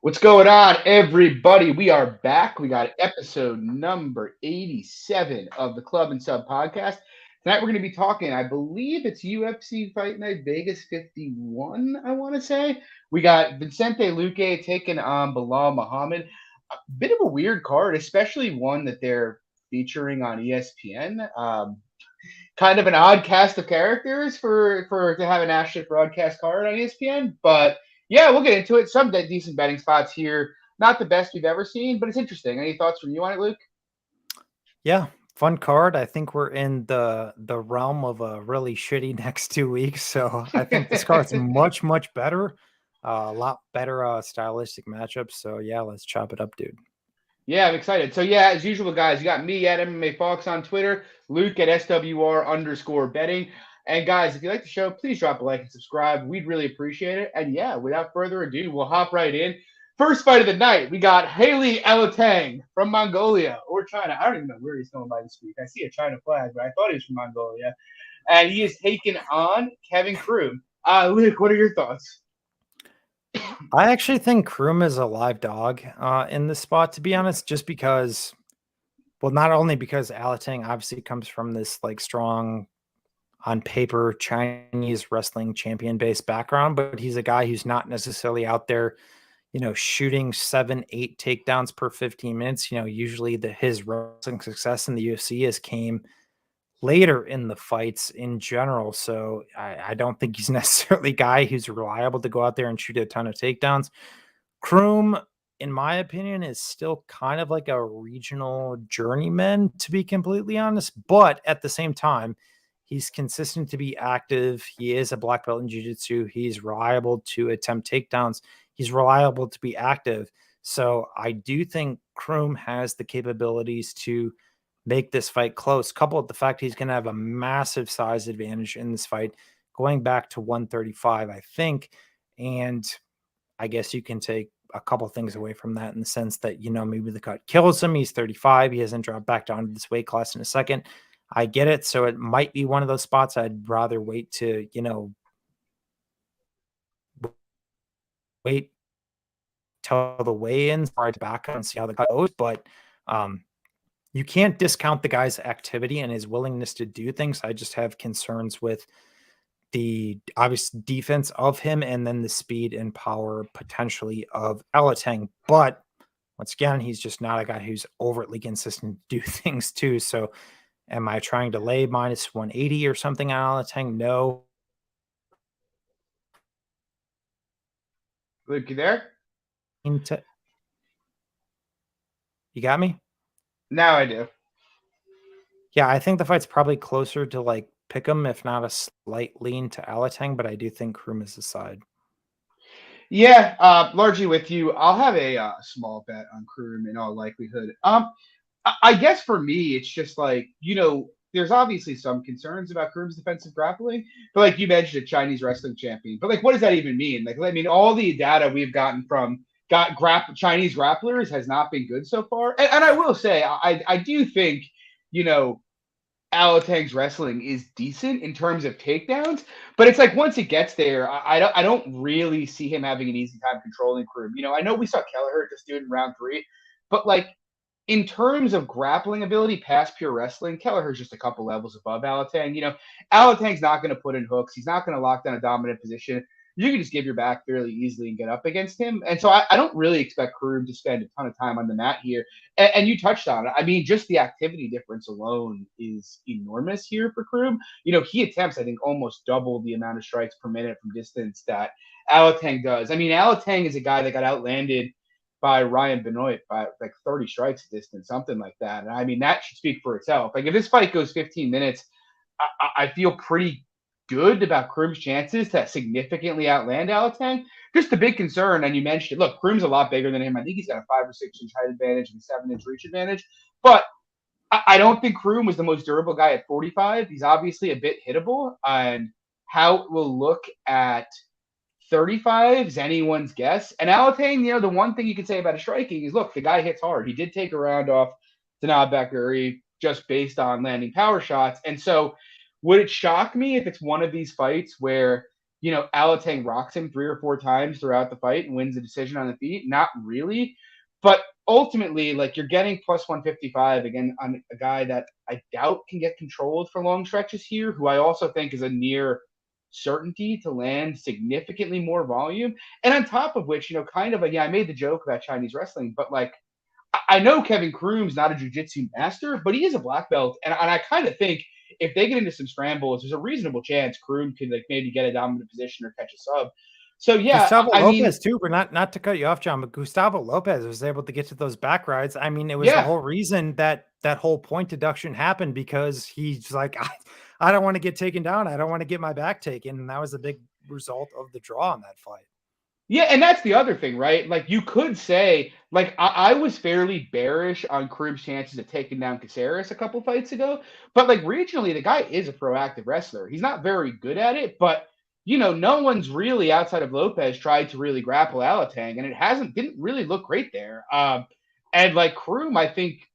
What's going on, everybody? We are back. We got episode number 87 of the Club and Sub podcast. Tonight we're going to be talking, I believe it's UFC Fight Night Vegas 51, I want to say. We got Vincente Luque taking on Belal Muhammad. A bit of a weird card, especially one that they're featuring on ESPN. Kind of an odd cast of characters for to have a national broadcast card on ESPN. But yeah, we'll get into it. Some decent betting spots here. Not the best we've ever seen, but it's interesting. Any thoughts from you on it, Luke? Yeah, fun card. I think we're in the realm of a really shitty next 2 weeks. So I think this card's much better. A lot better stylistic matchups. So yeah, let's chop it up, dude. Yeah, I'm excited. So yeah, as usual, guys, you got me at MMA Fox on Twitter, Luke at SWR_betting. And guys, if you like the show, please drop a like and subscribe. We'd really appreciate it. And yeah, without further ado, we'll hop right in. First fight of the night, we got Haley Alatang from Mongolia or China. I don't even know where he's going by this week. I see a China flag, but I thought he was from Mongolia. And he is taking on Kevin Croom. Luke, what are your thoughts? I actually think Croom is a live dog in this spot, to be honest, just because, well, not only because Alatang obviously comes from this like strong on paper Chinese wrestling champion based background, but he's a guy who's not necessarily out there, shooting 7, 8 takedowns per 15 minutes. Usually his wrestling success in the UFC has came later in the fights in general. So I don't think he's necessarily a guy who's reliable to go out there and shoot a ton of takedowns. Croom, in my opinion, is still kind of like a regional journeyman, to be completely honest. But at the same time, he's consistent to be active. He is a black belt in jiu-jitsu. He's reliable to attempt takedowns. He's reliable to be active. So I do think Croom has the capabilities to make this fight close, coupled with the fact he's going to have a massive size advantage in this fight, going back to 135, I think. And I guess you can take a couple things away from that in the sense that, maybe the cut kills him. He's 35. He hasn't dropped back down to this weight class in a second. I get it. So it might be one of those spots I'd rather wait to, wait till the weigh-ins or back and see how the cut goes. But you can't discount the guy's activity and his willingness to do things. I just have concerns with the obvious defense of him and then the speed and power potentially of Alatang. But once again, he's just not a guy who's overtly consistent to do things too. So am I trying to lay minus 180 or something on Alatang? No. Luke, you there? You got me? Now I do. Yeah, I think the fight's probably closer to like Pick'em, if not a slight lean to Alatang, but I do think Croom is the side. Yeah, largely with you. I'll have a small bet on Kroom in all likelihood. I guess for me, it's just like there's obviously some concerns about Kroom's defensive grappling, but like you mentioned, a Chinese wrestling champion. But like, what does that even mean? Like, I mean, all the data we've gotten from Chinese grapplers has not been good so far. And I will say, I do think you know Alatang's wrestling is decent in terms of takedowns, but it's like once it gets there, I don't really see him having an easy time controlling Kroom. I know we saw Kelleher just do it in round three, but like in terms of grappling ability past pure wrestling, Kelleher's just a couple levels above Alatang. Alatang's not going to put in hooks. He's not going to lock down a dominant position. You can just give your back fairly easily and get up against him. And so I don't really expect Kroom to spend a ton of time on the mat here. And you touched on it. I mean, just the activity difference alone is enormous here for Kroom. He attempts, I think, almost double the amount of strikes per minute from distance that Alatang does. I mean, Alatang is a guy that got outlanded by Ryan Benoit by like 30 strikes distance, something like that. And I mean, that should speak for itself. Like if this fight goes 15 minutes, I feel pretty good about Kroom's chances to significantly outland Alatang. Just the big concern, and you mentioned it, look, Kroom's a lot bigger than him. I think he's got a 5 or 6 inch height advantage and a 7 inch reach advantage. But I don't think Kroom was the most durable guy at 45. He's obviously a bit hittable, and how it will look at 35 is anyone's guess. And Alatang, the one thing you can say about his striking is, look, the guy hits hard. He did take a round off Tanab Bakary just based on landing power shots. And so would it shock me if it's one of these fights where Alatang rocks him 3 or 4 times throughout the fight and wins the decision on the feet? Not really. But ultimately, like you're getting plus 155 again on a guy that I doubt can get controlled for long stretches here, who I also think is a near certainty to land significantly more volume. And on top of which, kind of I made the joke about Chinese wrestling, but like I know Kevin Croom's not a jiu-jitsu master, but he is a black belt, and I kind of think if they get into some scrambles, there's a reasonable chance Croom could like maybe get a dominant position or catch a sub. So yeah, Gustavo I mean, Lopez too, but not to cut you off, John, but Gustavo Lopez was able to get to those back rides. I mean, it was the yeah, whole reason that that whole point deduction happened because he's like, I don't want to get taken down. I don't want to get my back taken. And that was a big result of the draw in that fight. yeah, and that's the other thing, right? Like you could say, like I was fairly bearish on Croom's chances of taking down Caceres a couple fights ago, but like regionally, the guy is a proactive wrestler. He's not very good at it, but no one's really outside of Lopez tried to really grapple Alatang, and it didn't really look great there. And like Croom, I think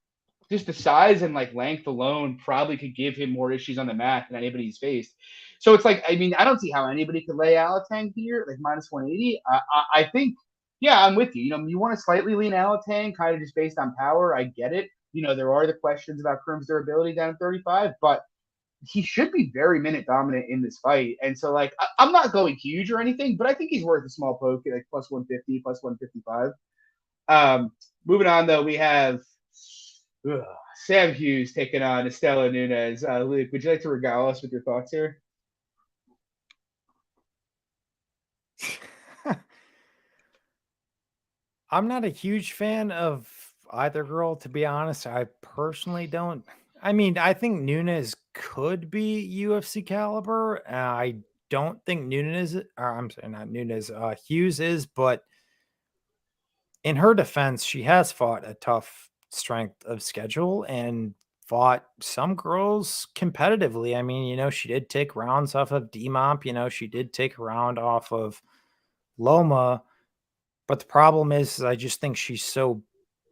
just the size and like length alone probably could give him more issues on the mat than anybody he's faced. So it's like, I mean, I don't see how anybody could lay Alatang here, like minus 180. I think, yeah, I'm with you. You want to slightly lean Alatang, kind of just based on power. I get it. There are the questions about Kroom's durability down at 35, but he should be very minute dominant in this fight. And so, like, I'm not going huge or anything, but I think he's worth a small poke at like plus 150, plus 155. Moving on, though, we have ugh, Sam Hughes taking on Estela Nunes. Luke, would you like to regale us with your thoughts here? I'm not a huge fan of either girl, to be honest. I personally don't. I mean, I think Nunes could be UFC caliber. I don't think Nunes, or I'm sorry, not Nunes, Hughes is, but in her defense, she has fought a tough strength of schedule and fought some girls competitively. I mean, she did take rounds off of DMOP, she did take a round off of Loma, but the problem is I just think she's so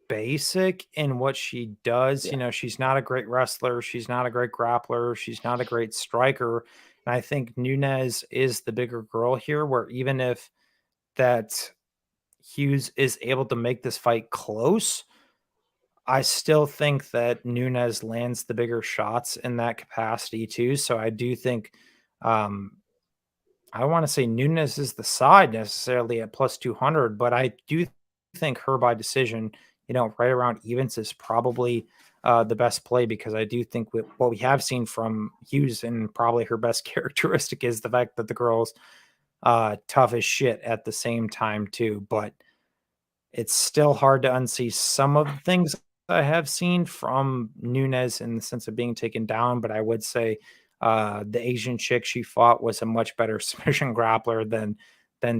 basic in what she does. Yeah. She's not a great wrestler, she's not a great grappler, she's not a great striker. And I think Nunes is the bigger girl here, where even if that Hughes is able to make this fight close, I still think that Nunes lands the bigger shots in that capacity too. So I do think I don't want to say Nunes is the side necessarily at plus 200, but I do think her by decision, right around evens is probably the best play, because I do think what we have seen from Hughes, and probably her best characteristic, is the fact that the girl's tough as shit at the same time too. But it's still hard to unsee some of the things I have seen from Nunes in the sense of being taken down. But I would say the Asian chick she fought was a much better submission grappler than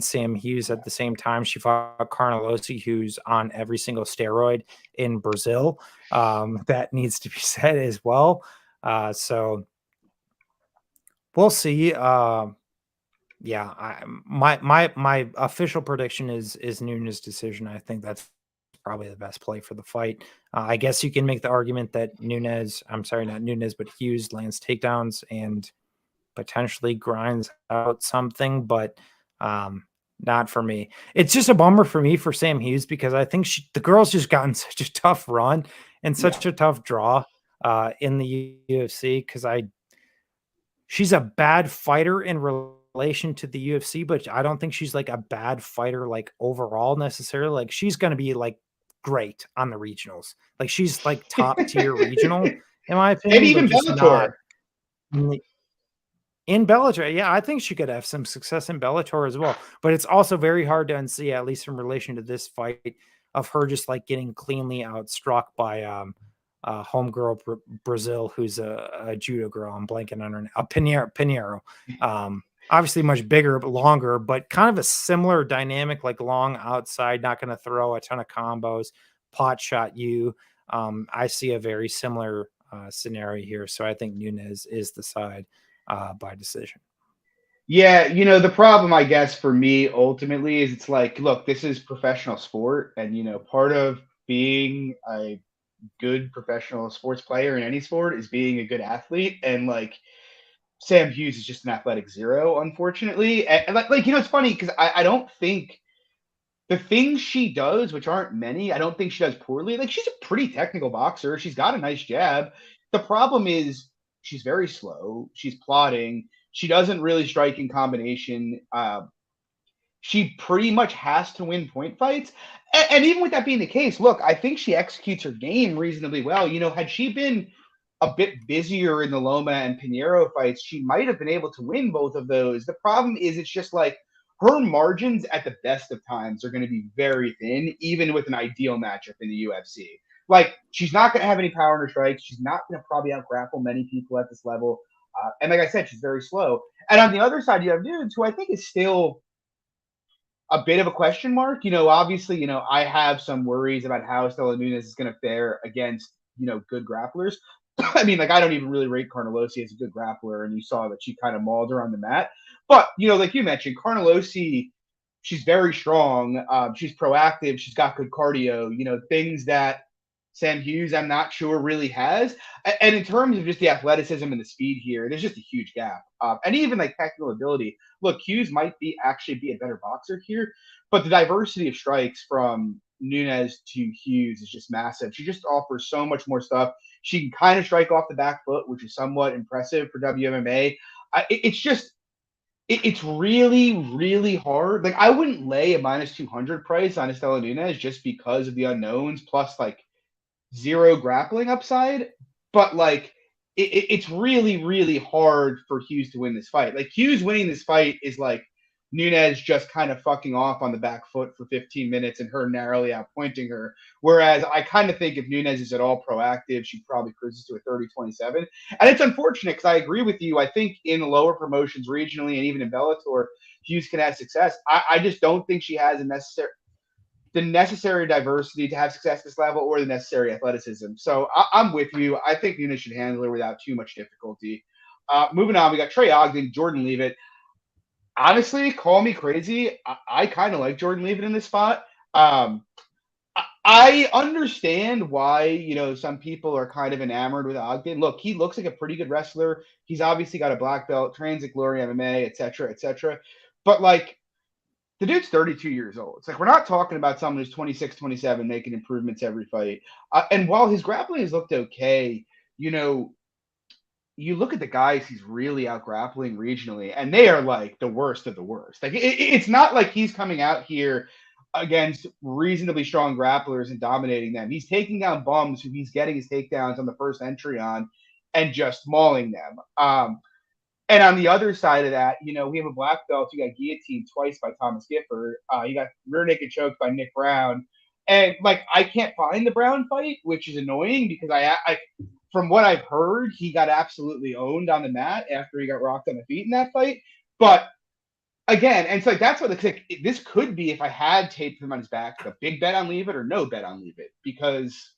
Sam Hughes. At the same time, she fought Carnelossi, who's on every single steroid in Brazil. That needs to be said as well. So we'll see. Yeah, my official prediction is Nunes' decision. I think that's probably the best play for the fight. I guess you can make the argument that I'm sorry, not Nunes, but Hughes lands takedowns and potentially grinds out something, but not for me. It's just a bummer for me for Sam Hughes, because I think the girl's just gotten such a tough run and Yeah. such a tough draw in the UFC, because she's a bad fighter in relation to the UFC, but I don't think she's like a bad fighter like overall necessarily. Like she's going to be like great on the regionals. Like she's like top tier regional in my Maybe opinion, but even just not Bellator. in Bellator. Yeah, I think she could have some success in Bellator as well. But it's also very hard to unsee, at least in relation to this fight, of her just like getting cleanly outstruck by homegirl Brazil, who's a judo girl. I'm blanking on her name. Pinheiro. Obviously much bigger, but longer, but kind of a similar dynamic, like long outside, not going to throw a ton of combos, pot shot you. I see a very similar scenario here. So I think Nunes is the side by decision. Yeah, the problem, I guess, for me ultimately is it's like, look, this is professional sport, and part of being a good professional sports player in any sport is being a good athlete, and like Sam Hughes is just an athletic zero, unfortunately. And like it's funny because I don't think the things she does, which aren't many, I don't think she does poorly. Like she's a pretty technical boxer. She's got a nice jab. The problem is she's very slow. She's plodding. She doesn't really strike in combination. She pretty much has to win point fights. And even with that being the case, look, I think she executes her game reasonably well. Had she been a bit busier in the Loma and Pinheiro fights, she might have been able to win both of those. The problem is it's just like her margins at the best of times are going to be very thin, even with an ideal matchup in the UFC. Like, she's not going to have any power in her strikes. She's not going to probably out grapple many people at this level. And like I said, she's very slow. And on the other side, you have Nunes, who I think is still a bit of a question mark. Obviously, I have some worries about how Stella Nunes is going to fare against, good grapplers. I mean, like, I don't even really rate Carnelossi as a good grappler, and you saw that she kind of mauled her on the mat. But, like you mentioned, Carnelossi, she's very strong. She's proactive. She's got good cardio, things that Sam Hughes, I'm not sure, really has. And in terms of just the athleticism and the speed here, there's just a huge gap. And even like technical ability. Look, Hughes might actually be a better boxer here, but the diversity of strikes from Nunes to Hughes is just massive. She just offers so much more stuff. She can kind of strike off the back foot, which is somewhat impressive for WMMA. It's really, really hard. Like, I wouldn't lay a minus 200 price on Estela Nunes just because of the unknowns, plus like zero grappling upside, but like it's really, really hard for Hughes to win this fight. Like, Hughes winning this fight is like Nunes just kind of fucking off on the back foot for 15 minutes and her narrowly outpointing her. Whereas I kind of think if Nunes is at all proactive, she probably cruises to a 30-27. And it's unfortunate because I agree with you. I think in the lower promotions regionally and even in Bellator, Hughes can have success. I just don't think she has the necessary diversity to have success at this level or the necessary athleticism. So I'm with you. I think Nunes should handle her without too much difficulty. Moving on, we got Trey Ogden, Jordan Levitt. Honestly, call me crazy. I kind of like Jordan Levitt in this spot. I understand why, some people are kind of enamored with Ogden. Look, he looks like a pretty good wrestler. He's obviously got a black belt, trains at Glory MMA, et cetera, et cetera. But like, the dude's 32 years old. It's like, we're not talking about someone who's 26, 27, making improvements every fight. And while his grappling has looked okay, you look at the guys he's really out grappling regionally, and they are like the worst of the worst. Like, it's not like he's coming out here against reasonably strong grapplers and dominating them. He's taking down bums who he's getting his takedowns on the first entry on and just mauling them. And on the other side of that, we have a black belt. You got guillotined twice by Thomas Gifford. You got rear naked choked by Nick Brown. And like, I can't find the Brown fight, which is annoying because I from what I've heard, he got absolutely owned on the mat after he got rocked on the feet in that fight. But again, and it's like, that's what like, this could be, if I had taped him on his back, a big bet on Levitt or no bet on Levitt, because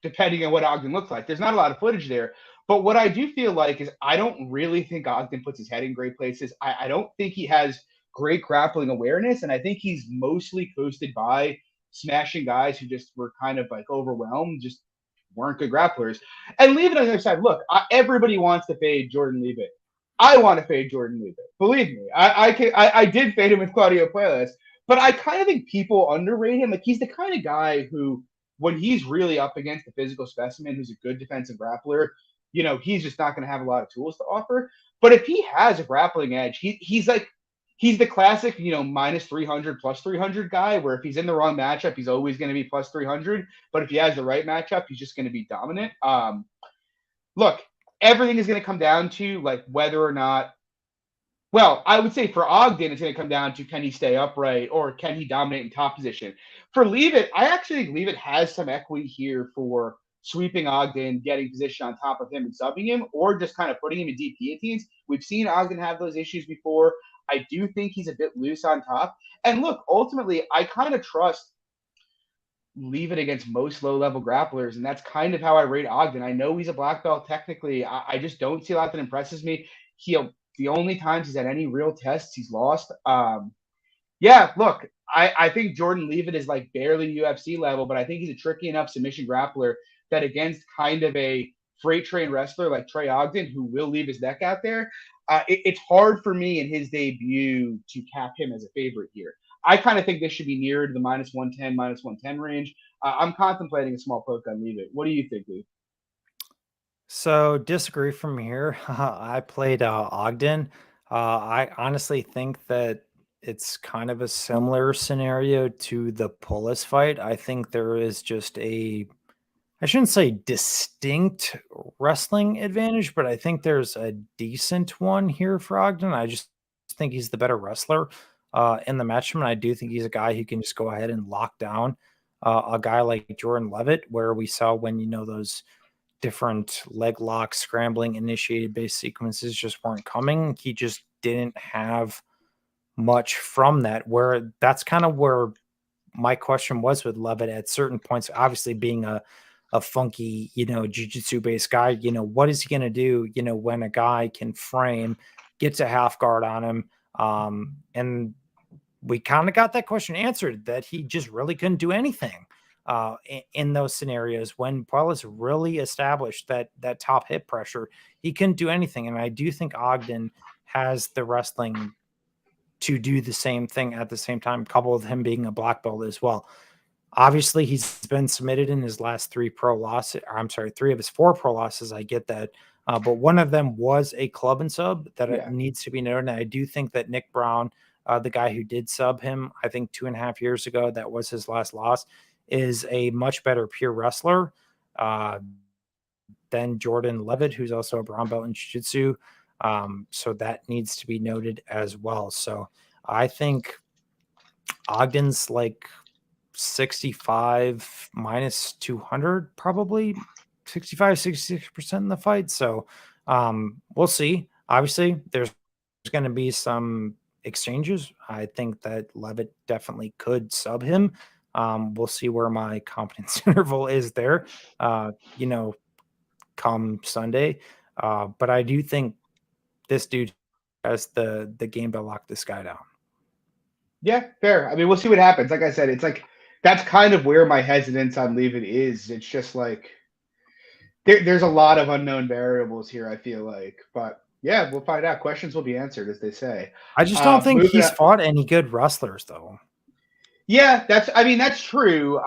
depending on what Ogden looks like, there's not a lot of footage there. But what I do feel like is I don't really think Ogden puts his head in great places. I don't think he has great grappling awareness, and I think he's mostly coasted by smashing guys who just were kind of like overwhelmed, just weren't good grapplers. And Levitt on the other side, look, everybody wants to fade Jordan Levitt. I want to fade Jordan Levitt. Believe me, I did fade him with Claudio Puelles, but I kind of think people underrate him. Like, he's the kind of guy who, when he's really up against a physical specimen who's a good defensive grappler, he's just not going to have a lot of tools to offer. But if he has a grappling edge, he's the classic, minus 300, plus 300 guy, where if he's in the wrong matchup, he's always going to be plus 300. But if he has the right matchup, he's just going to be dominant. Look, everything is going to come down to like whether or not, well, I would say for Ogden, it's going to come down to, can he stay upright or can he dominate in top position? For Levitt, I actually think Levitt has some equity here for sweeping Ogden, getting position on top of him and subbing him, or just kind of putting him in deep guillotines. We've seen Ogden have those issues before. I do think he's a bit loose on top. And look, ultimately, I kind of trust Levitt against most low-level grapplers, and that's kind of how I rate Ogden. I know he's a black belt technically. I just don't see a lot that impresses me. The only times he's had any real tests, he's lost. Yeah, look, I think Jordan Levitt is like barely UFC level, but I think he's a tricky enough submission grappler that against kind of a freight train wrestler like Trey Ogden, who will leave his neck out there, it's hard for me in his debut to cap him as a favorite here. I kind of think this should be nearer to the minus 110, minus 110 range. I'm contemplating a small poke on Levitt. What do you think, Lee? So disagree from here. I played Ogden. I honestly think that it's kind of a similar scenario to the Pulis fight. I think there is just I shouldn't say distinct wrestling advantage, but I think there's a decent one here for Ogden. I just think he's the better wrestler in the matchup. And I do think he's a guy who can just go ahead and lock down a guy like Jordan Levitt, where we saw when, those different leg lock scrambling initiated base sequences just weren't coming. He just didn't have much from that, where that's kind of where my question was with Levitt at certain points, obviously being a funky, jiu-jitsu based guy, what is he going to do, when a guy can frame, gets a half guard on him. And we kind of got that question answered, that he just really couldn't do anything in those scenarios when Pulis really established that top hip pressure. He couldn't do anything. And I do think Ogden has the wrestling to do the same thing at the same time, coupled with him being a black belt as well. Obviously, he's been submitted in his last three of his four pro losses. I get that. But one of them was a club and sub that it needs to be noted. And I do think that Nick Brown, the guy who did sub him, I think 2.5 years ago, that was his last loss, is a much better pure wrestler than Jordan Levitt, who's also a brown belt in jiu-jitsu. So that needs to be noted as well. So I think Ogden's like 65 minus 200, probably 66% in the fight. So we'll see. Obviously, there's going to be some exchanges. I think that Levitt definitely could sub him. We'll see where my confidence interval is there, come Sunday. But I do think this dude has the game to lock this guy down. Yeah, fair. I mean, we'll see what happens. Like I said, it's like that's kind of where my hesitance on Levitt is. It's just like there's a lot of unknown variables here, I feel like. But yeah, we'll find out. Questions will be answered, as they say. I just don't think he's fought any good wrestlers, though. Yeah, that's true.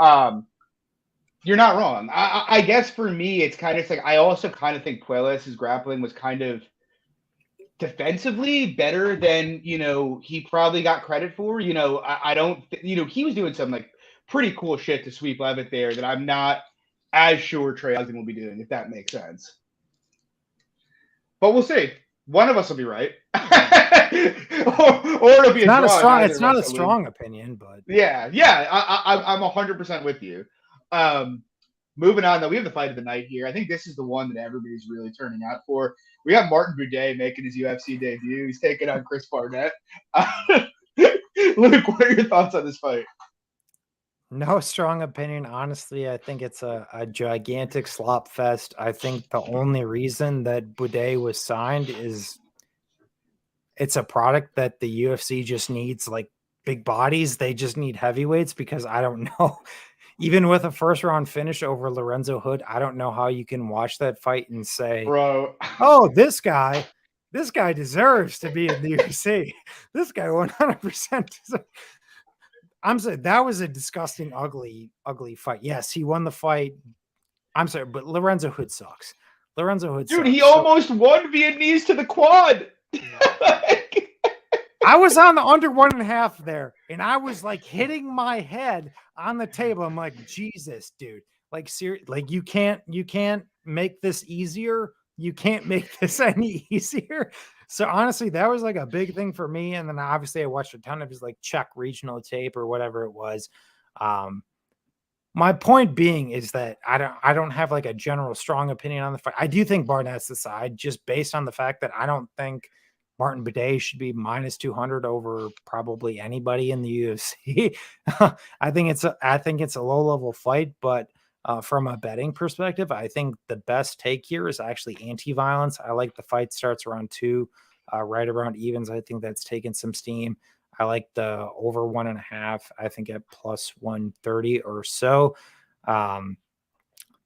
You're not wrong. I guess for me, it's kind of like I also kind of think Pulis' grappling was kind of defensively better than he probably got credit for. I don't he was doing some like pretty cool shit to sweep Levitt there that I'm not as sure Trey Ogden will be doing, if that makes sense. But we'll see. One of us will be right, or it'll be not a strong. It's not a strong opinion, but yeah, I'm 100% with you. Moving on, though, we have the fight of the night here. I think this is the one that everybody's really turning out for. We have Martin Buday making his UFC debut. He's taking on Chris Barnett. Luke, what are your thoughts on this fight? No strong opinion. Honestly, I think it's a gigantic slop fest. I think the only reason that Buday was signed is it's a product that the UFC just needs, like big bodies. They just need heavyweights, because I don't know. Even with a first round finish over Lorenzo Hood, I don't know how you can watch that fight and say, bro, oh, this guy deserves to be in the UFC. This guy 100% deserves. I'm sorry, that was a disgusting, ugly fight. Yes, he won the fight. I'm sorry, but Lorenzo Hood sucks. Dude, sucks. He almost won Vietnamese to the quad. I was on the under 1.5 there, and I was like hitting my head on the table. I'm like, Jesus, dude. Like, seriously, like you can't make this easier. You can't make this any easier. So honestly, that was like a big thing for me. And then obviously I watched a ton of his like Czech regional tape or whatever it was. My point being is that I don't have like a general strong opinion on the fight. I do think Barnett's the side, just based on the fact that I don't think Martin Buday should be minus 200 over probably anybody in the UFC. I think it's a low level fight, but from a betting perspective, I think the best take here is actually anti-violence. I like the fight starts around 2, right around evens. I think that's taken some steam. I like the over 1.5. I think at plus 130 or so. The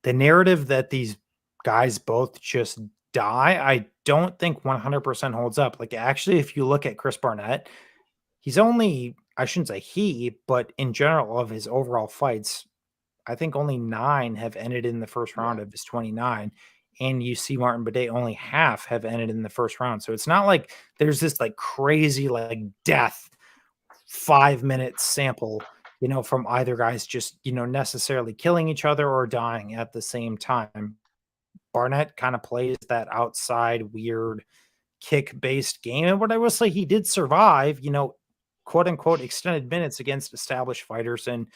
narrative that these guys both just die, I don't think 100% holds up. Like, actually, if you look at Chris Barnett, he's only, I shouldn't say he, but in general of his overall fights, I think only 9 have ended in the first Yeah. round of his 29. And you see Martin Buday, only half have ended in the first round. So it's not like there's this like crazy like death 5-minute sample, from either guys just, necessarily killing each other or dying at the same time. Barnett kind of plays that outside weird kick based game. And what I will say, he did survive, quote unquote extended minutes against established fighters and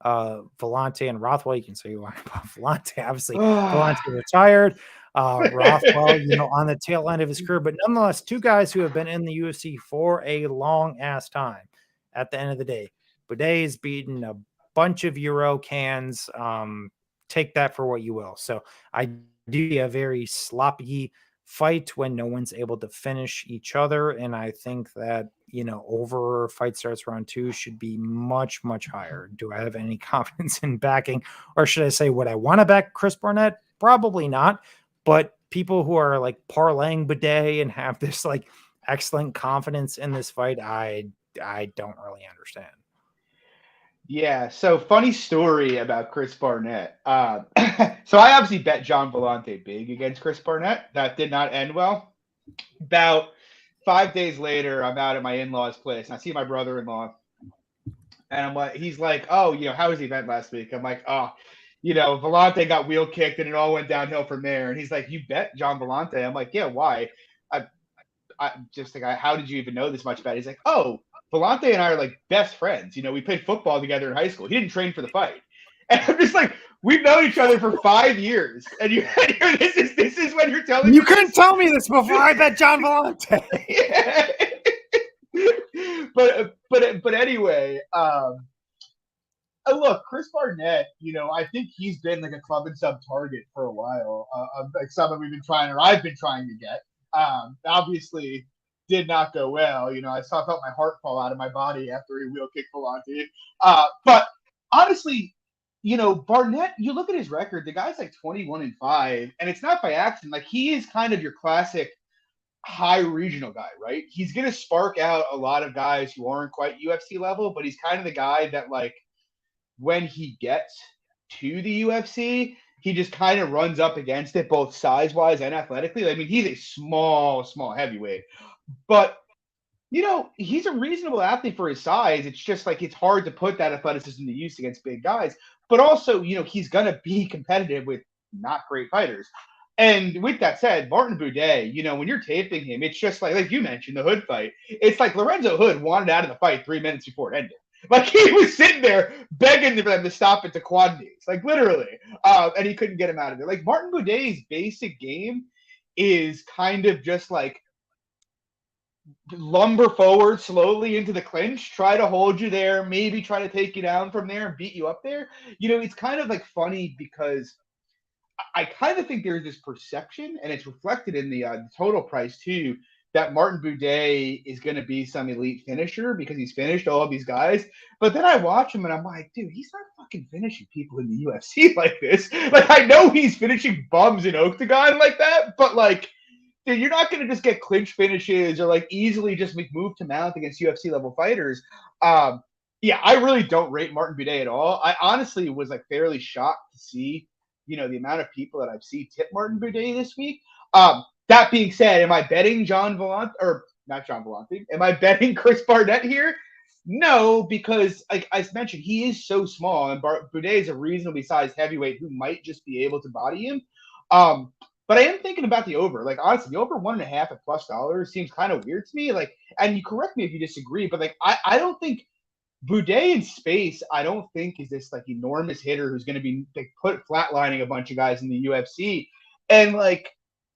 Vellante and Rothwell. You can say you want about Vellante. Obviously, Vellante retired. Rothwell, on the tail end of his career, but nonetheless, 2 guys who have been in the UFC for a long ass time. At the end of the day, Buday's beaten a bunch of Euro cans. Take that for what you will. So I do see a very sloppy fight when no one's able to finish each other. And I think that, over fight starts round 2 should be much, much higher. Do I have any confidence in backing, or should I say, would I want to back Chris Barnett? Probably not. But people who are like parlaying Buday and have this like excellent confidence in this fight, I don't really understand. Yeah, so funny story about Chris Barnett. So I obviously bet John Vellante big against Chris Barnett. That did not end well. About 5 days later, I'm out at my in-laws' place, and I see my brother-in-law, and I'm like, he's like, "Oh, how was the event last week?" I'm like, "Oh, Vellante got wheel kicked, and it all went downhill from there." And he's like, "You bet John Vellante?" I'm like, "Yeah, why?" I, I just like, how did you even know this much about it? He's like, "Oh, Vellante and I are like best friends. We played football together in high school. He didn't train for the fight." And I'm just like, we've known each other for 5 years, and this is when you're telling me you couldn't tell me this before I bet John Vellante. Yeah. but anyway, look, Chris Barnett, I think he's been like a club and sub target for a while. Like someone we've been trying, or I've been trying to get. Obviously did not go well. I felt my heart fall out of my body after he wheel kicked Vellante. But honestly, Barnett, you look at his record, the guy's like 21-5, and it's not by accident. Like, he is kind of your classic high regional guy, right? He's going to spark out a lot of guys who aren't quite UFC level, but he's kind of the guy that, like, when he gets to the UFC, he just kind of runs up against it, both size-wise and athletically. I mean, he's a small heavyweight. But, he's a reasonable athlete for his size. It's just like it's hard to put that athleticism to use against big guys. But also, he's going to be competitive with not great fighters. And with that said, Martin Buday, when you're taping him, it's just like you mentioned, the Hood fight. It's like Lorenzo Hood wanted out of the fight 3 minutes before it ended. Like, he was sitting there begging for them to stop it to quantities, like literally, and he couldn't get him out of there. Like, Martin Buday's basic game is kind of just like lumber forward slowly into the clinch, try to hold you there, maybe try to take you down from there and beat you up there. It's kind of like funny because I kind of think there's this perception, and it's reflected in the total price too, that Martin Buday is going to be some elite finisher because he's finished all of these guys. But then I watch him and I'm like, dude, he's not fucking finishing people in the UFC like this. Like, I know he's finishing bums in Octagon like that, but like, dude, you're not going to just get clinch finishes or like easily just make move to mount against UFC level fighters. Yeah, I really don't rate Martin Buday at all. I honestly was like fairly shocked to see, the amount of people that I've seen tip Martin Buday this week. That being said, am I betting John Vellante, or not John Vellante? Am I betting Chris Barnett here? No, because like I mentioned, he is so small, and Buday is a reasonably sized heavyweight who might just be able to body him. But I am thinking about the over. Like, honestly, the over 1.5 at $+ seems kind of weird to me. Like, and you correct me if you disagree, but like I don't think Buday in space, I don't think is this like enormous hitter who's going to be like flatlining a bunch of guys in the UFC. And like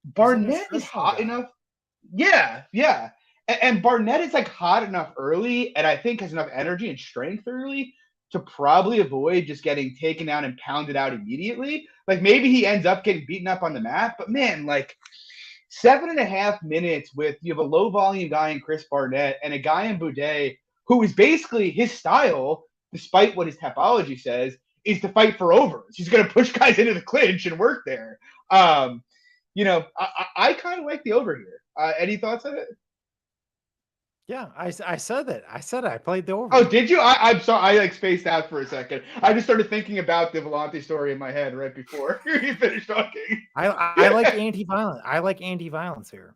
Barnett is hot enough. Yeah. And Barnett is like hot enough early, and I think has enough energy and strength early to probably avoid just getting taken down and pounded out immediately. Like, maybe he ends up getting beaten up on the mat, but man, like 7.5 minutes with you have a low volume guy in Chris Barnett and a guy in Buday who is basically his style, despite what his topology says, is to fight for overs. He's going to push guys into the clinch and work there. I kind of like the over here. Any thoughts on it? Yeah, I said that. I said I played the over. Oh, did you? I'm sorry. I like spaced out for a second. I just started thinking about the Volante story in my head right before you finished talking. I like anti-violence. I like anti-violence here.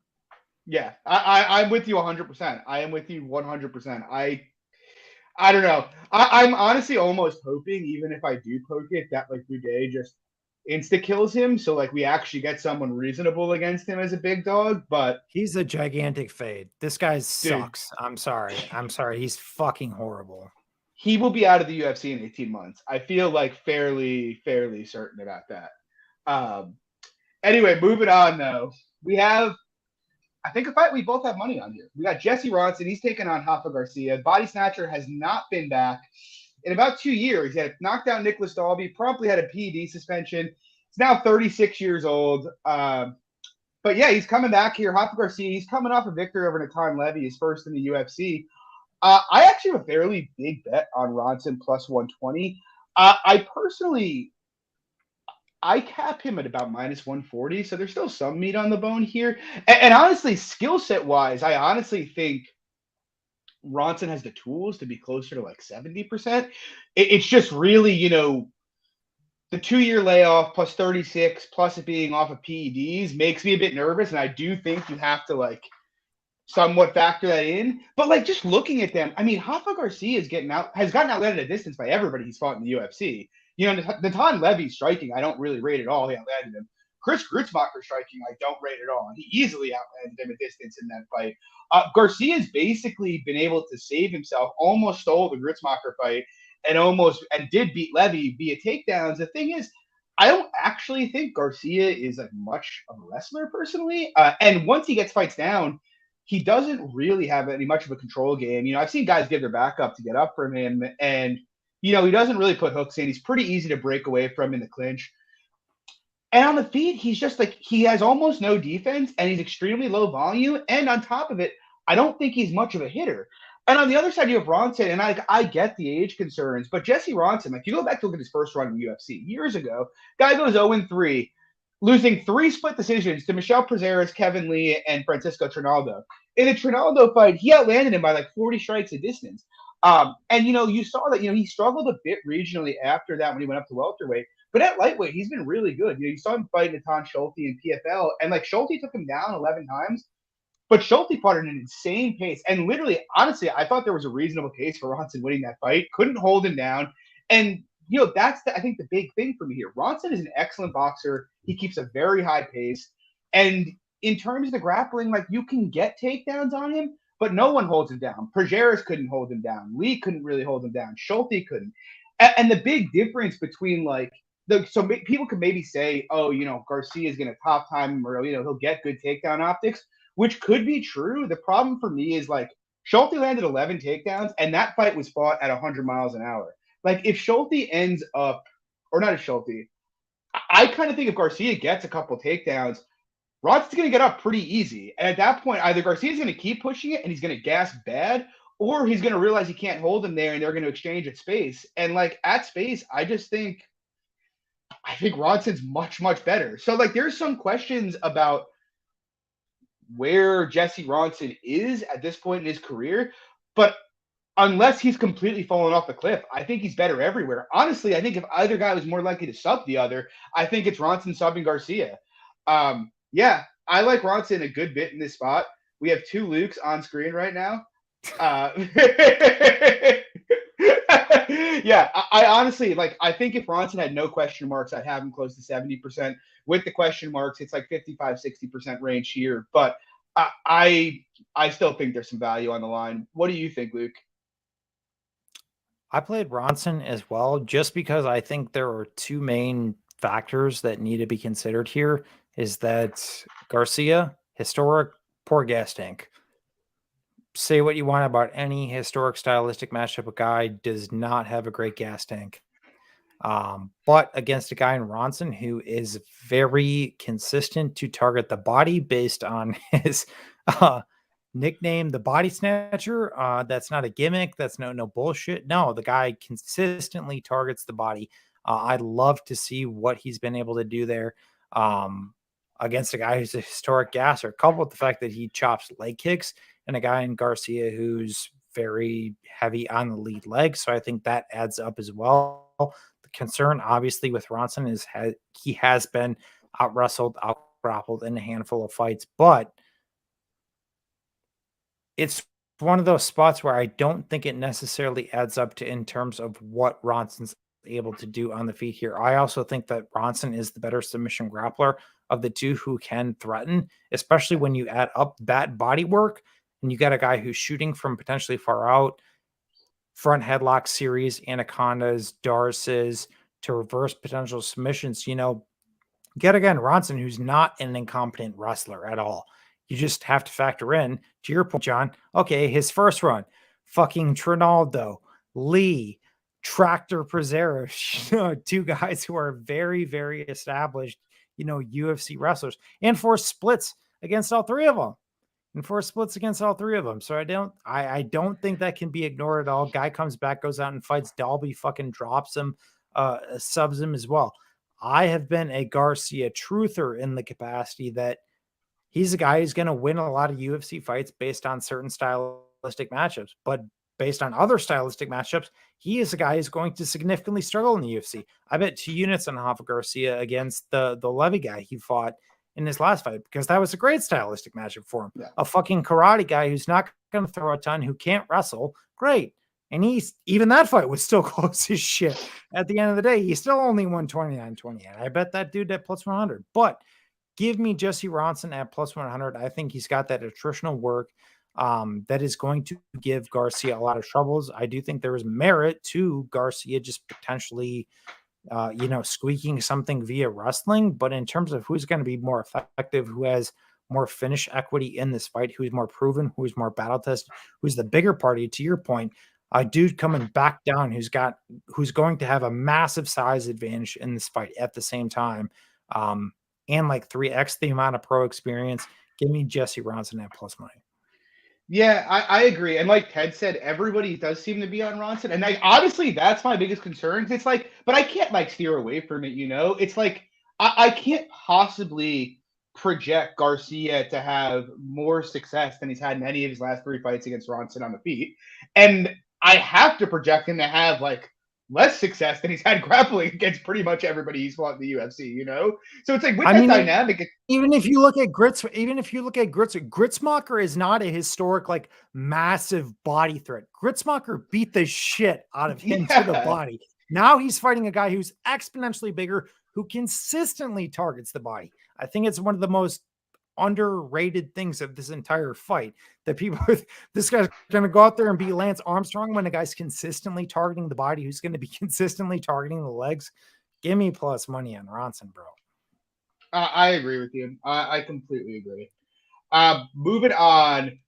Yeah, I'm with you 100%. I am with you 100%. I don't know. I'm honestly almost hoping, even if I do poke it, that like Buday just insta kills him. So like we actually get someone reasonable against him as a big dog. But he's a gigantic fade. This guy dude, sucks. I'm sorry. He's fucking horrible. He will be out of the UFC in 18 months. I feel like fairly certain about that. Anyway, moving on though. We have, I think, a fight we both have money on here. We got Jesse Ronson. He's taking on Rafa Garcia. Body Snatcher has not been back in about 2 years. He had knocked out Nicholas Dalby, promptly had a PED suspension. He's now 36 years old. But yeah, he's coming back here. Rafa Garcia, he's coming off a victory over Natan Levy, his first in the UFC. I actually have a fairly big bet on Ronson plus 120. I personally, I cap him at about minus 140, so there's still some meat on the bone here. And honestly, skill set wise, I honestly think Ronson has the tools to be closer to like 70%. It's just really, the 2 year layoff plus 36 plus it being off of PEDs makes me a bit nervous. And I do think you have to like somewhat factor that in. But like just looking at them, I mean, Rafa Garcia has gotten outlet at a distance by everybody he's fought in the UFC. Natan Levy's striking, I don't really rate at all. He outlanded him. Chris Grutzmacher striking, I don't rate at all. He easily outlanded him a distance in that fight. Garcia's basically been able to save himself, almost stole the Grutzmacher fight, and did beat Levy via takedowns. The thing is, I don't actually think Garcia is like much of a wrestler personally. And once he gets fights down, he doesn't really have any much of a control game. I've seen guys give their back up to get up from him, and he doesn't really put hooks in. He's pretty easy to break away from in the clinch. And on the feet, he's just like, he has almost no defense, and he's extremely low volume. And on top of it, I don't think he's much of a hitter. And on the other side, you have Ronson, and I get the age concerns, but Jesse Ronson, like you go back to look at his first run in the UFC years ago, guy goes 0-3, losing 3 split decisions to Michel Prazeres, Kevin Lee, and Francisco Trinaldo. In the Trinaldo fight, he outlanded him by like 40 strikes a distance. And you saw that he struggled a bit regionally after that when he went up to welterweight. But at lightweight, he's been really good. You saw him fight Natan Schulte in PFL, and like Schulte took him down 11 times. But Schulte fought at an insane pace. And literally, honestly, I thought there was a reasonable case for Ronson winning that fight. Couldn't hold him down. And, that's, I think, the big thing for me here. Ronson is an excellent boxer. He keeps a very high pace. And in terms of the grappling, like, you can get takedowns on him, but no one holds him down. Prazeres couldn't hold him down. Lee couldn't really hold him down. Schulte couldn't. And the big difference between, like, so people could maybe say, oh, Garcia is going to top time him, or, he'll get good takedown optics, which could be true. The problem for me is like Schulte landed 11 takedowns, and that fight was fought at 100 miles an hour. Like if Schulte ends up, or not if Schulte, I kind of think if Garcia gets a couple takedowns, Ronson's going to get up pretty easy. And at that point, either Garcia's going to keep pushing it and he's going to gas bad, or he's going to realize he can't hold him there and they're going to exchange at space. And like at space, I think Ronson's much, much better. So like there's some questions about where Jesse Ronson is at this point in his career, but unless he's completely fallen off the cliff, I think he's better everywhere. Honestly, I think if either guy was more likely to sub the other, I think it's Ronson subbing Garcia. Yeah, I like Ronson a good bit in this spot. We have 2 Lukes on screen right now. Yeah, I honestly, like, I think if Ronson had no question marks, I'd have him close to 70%. With the question marks, it's like 55-60% range here. But I still think there's some value on the line. What do you think, Luke? I played Ronson as well, just because I think there are 2 main factors that need to be considered here. Is that Garcia, historic, poor gas tank. Say what you want about any historic stylistic matchup, a guy does not have a great gas tank. But against a guy in Ronson who is very consistent to target the body based on his nickname, the Body Snatcher. That's not a gimmick. That's no bullshit. No, the guy consistently targets the body. I'd love to see what he's been able to do there against a guy who's a historic gasser, coupled with the fact that he chops leg kicks, and a guy in Garcia who's very heavy on the lead leg. So I think that adds up as well. The concern, obviously, with Ronson is he has been out wrestled, out grappled in a handful of fights, but it's one of those spots where I don't think it necessarily adds up to in terms of what Ronson's able to do on the feet here. I also think that Ronson is the better submission grappler of the two who can threaten, especially when you add up that body work and you got a guy who's shooting from potentially far out, front headlock series, anacondas, darces to reverse potential submissions. Yet again, Ronson, who's not an incompetent wrestler at all. You just have to factor in, to your point, John, okay, his first run, fucking Trinaldo, Lee, Tractor Prezeros, two guys who are very, very established, UFC wrestlers, and forced splits against all three of them. So I don't think that can be ignored at all. Guy comes back, goes out and fights Dalby, fucking drops him, subs him as well. I have been a Garcia truther in the capacity that he's a guy who's going to win a lot of UFC fights based on certain stylistic matchups, but based on other stylistic matchups, he is a guy who's going to significantly struggle in the UFC. I bet 2 units on half of Garcia against the Levy guy he fought in his last fight, because that was a great stylistic matchup for him. Yeah. A fucking karate guy who's not going to throw a ton, who can't wrestle. Great. And even that fight was still close as shit. At the end of the day, he still only won 29-28. I bet that dude at plus 100. But give me Jesse Ronson at plus 100. I think he's got that attritional work that is going to give Garcia a lot of troubles. I do think there is merit to Garcia just potentially, squeaking something via wrestling. But in terms of who's going to be more effective, who has more finish equity in this fight, who's more proven, who's more battle tested, who's the bigger party, to your point, a dude coming back down who's going to have a massive size advantage in this fight at the same time, and like 3x the amount of pro experience. Give me Jesse Ronson at plus money. Yeah, I agree. And like Ted said, everybody does seem to be on Ronson. And honestly, that's my biggest concern. It's like, but I can't steer away from it, It's like I can't possibly project Garcia to have more success than he's had in any of his last 3 fights against Ronson on the feet. And I have to project him to have less success than he's had grappling against pretty much everybody he's fought in the UFC, So it's like with that dynamic. Even if you look at Gritzmacher is not a historic, massive body threat. Gritzmacher beat the shit out of him to the body. Now he's fighting a guy who's exponentially bigger, who consistently targets the body. I think it's one of the most underrated things of this entire fight, that this guy's going to go out there and be Lance Armstrong when a guy's consistently targeting the body, who's going to be consistently targeting the legs. Give me plus money on Ronson, bro. I agree with you. I completely agree. Moving on.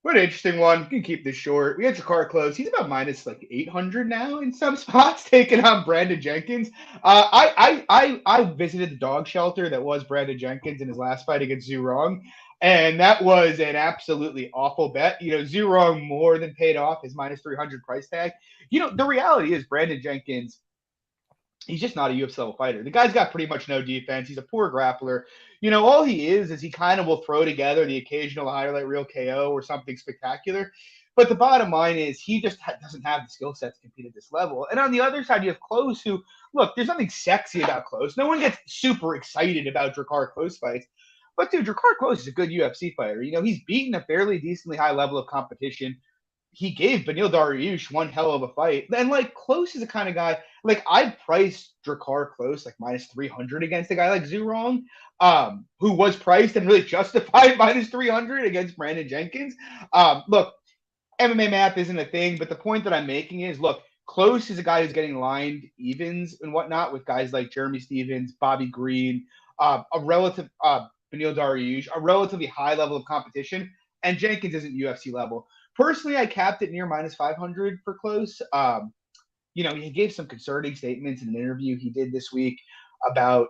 What an interesting one. You can keep this short. We had Klose. He's about minus 800 now in some spots, taking on Brandon Jenkins. I visited the dog shelter that was Brandon Jenkins in his last fight against Zurong, and that was an absolutely awful bet. Zurong more than paid off his minus 300 price tag. The reality is Brandon Jenkins, he's just not a UFC level fighter. The guy's got pretty much no defense. He's a poor grappler. All he is he kind of will throw together the occasional highlight reel KO or something spectacular. But the bottom line is he just doesn't have the skill set to compete at this level. And on the other side, you have Klose, who, look, there's nothing sexy about Klose. No one gets super excited about Drakkar Klose fights. But, dude, Drakkar Klose is a good UFC fighter. He's beaten a fairly decently high level of competition. He gave Beneil Dariush one hell of a fight. And, Klose is the kind of guy, I'd price Drakkar Klose minus 300 against a guy like Zurong, who was priced and really justified minus 300 against Brandon Jenkins. Look, MMA math isn't a thing, but the point that I'm making is, look, Klose is a guy who's getting lined evens and whatnot with guys like Jeremy Stevens, Bobby Green, a relative Beneil Dariush, a relatively high level of competition, and Jenkins isn't UFC level. Personally, I capped it near minus 500 for Klose. He gave some concerning statements in an interview he did this week about,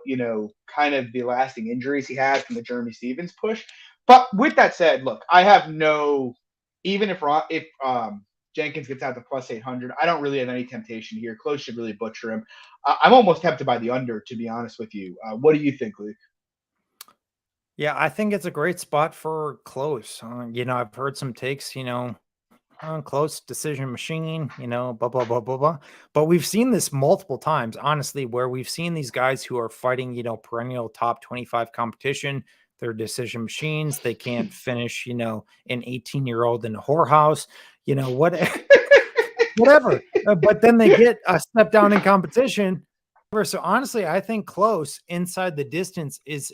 kind of the lasting injuries he had from the Jeremy Stevens push. But with that said, look, I have even if Jenkins gets out to plus 800. I don't really have any temptation here. Klose should really butcher him. I'm almost tempted by the under, to be honest with you. What do you think, Luke? Yeah, I think it's a great spot for Klose. I've heard some takes, close decision machine, blah, blah, blah, blah, blah. But we've seen this multiple times, honestly, where we've seen these guys who are fighting, perennial top 25 competition. They're decision machines. They can't finish, an 18-year-old in a whorehouse, what, whatever. But then they get a step down in competition. So honestly, I think Klose inside the distance is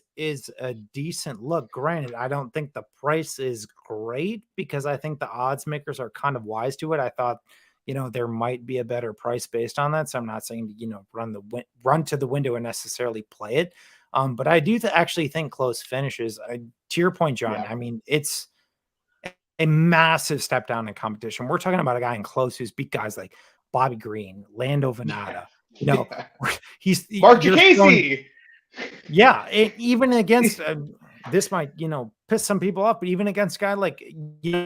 a decent look. Granted, I don't think the price is great because I think the odds makers are kind of wise to it. I thought, there might be a better price based on that. So I'm not saying run to the window and necessarily play it. But I do actually think Klose finishes. To your point, John. Yeah. I mean, it's a massive step down in competition. We're talking about a guy in Klose who's beat guys like Bobby Green, Lando Venata. He's Mark Casey. Yeah, even against this might piss some people off, but even against a guy like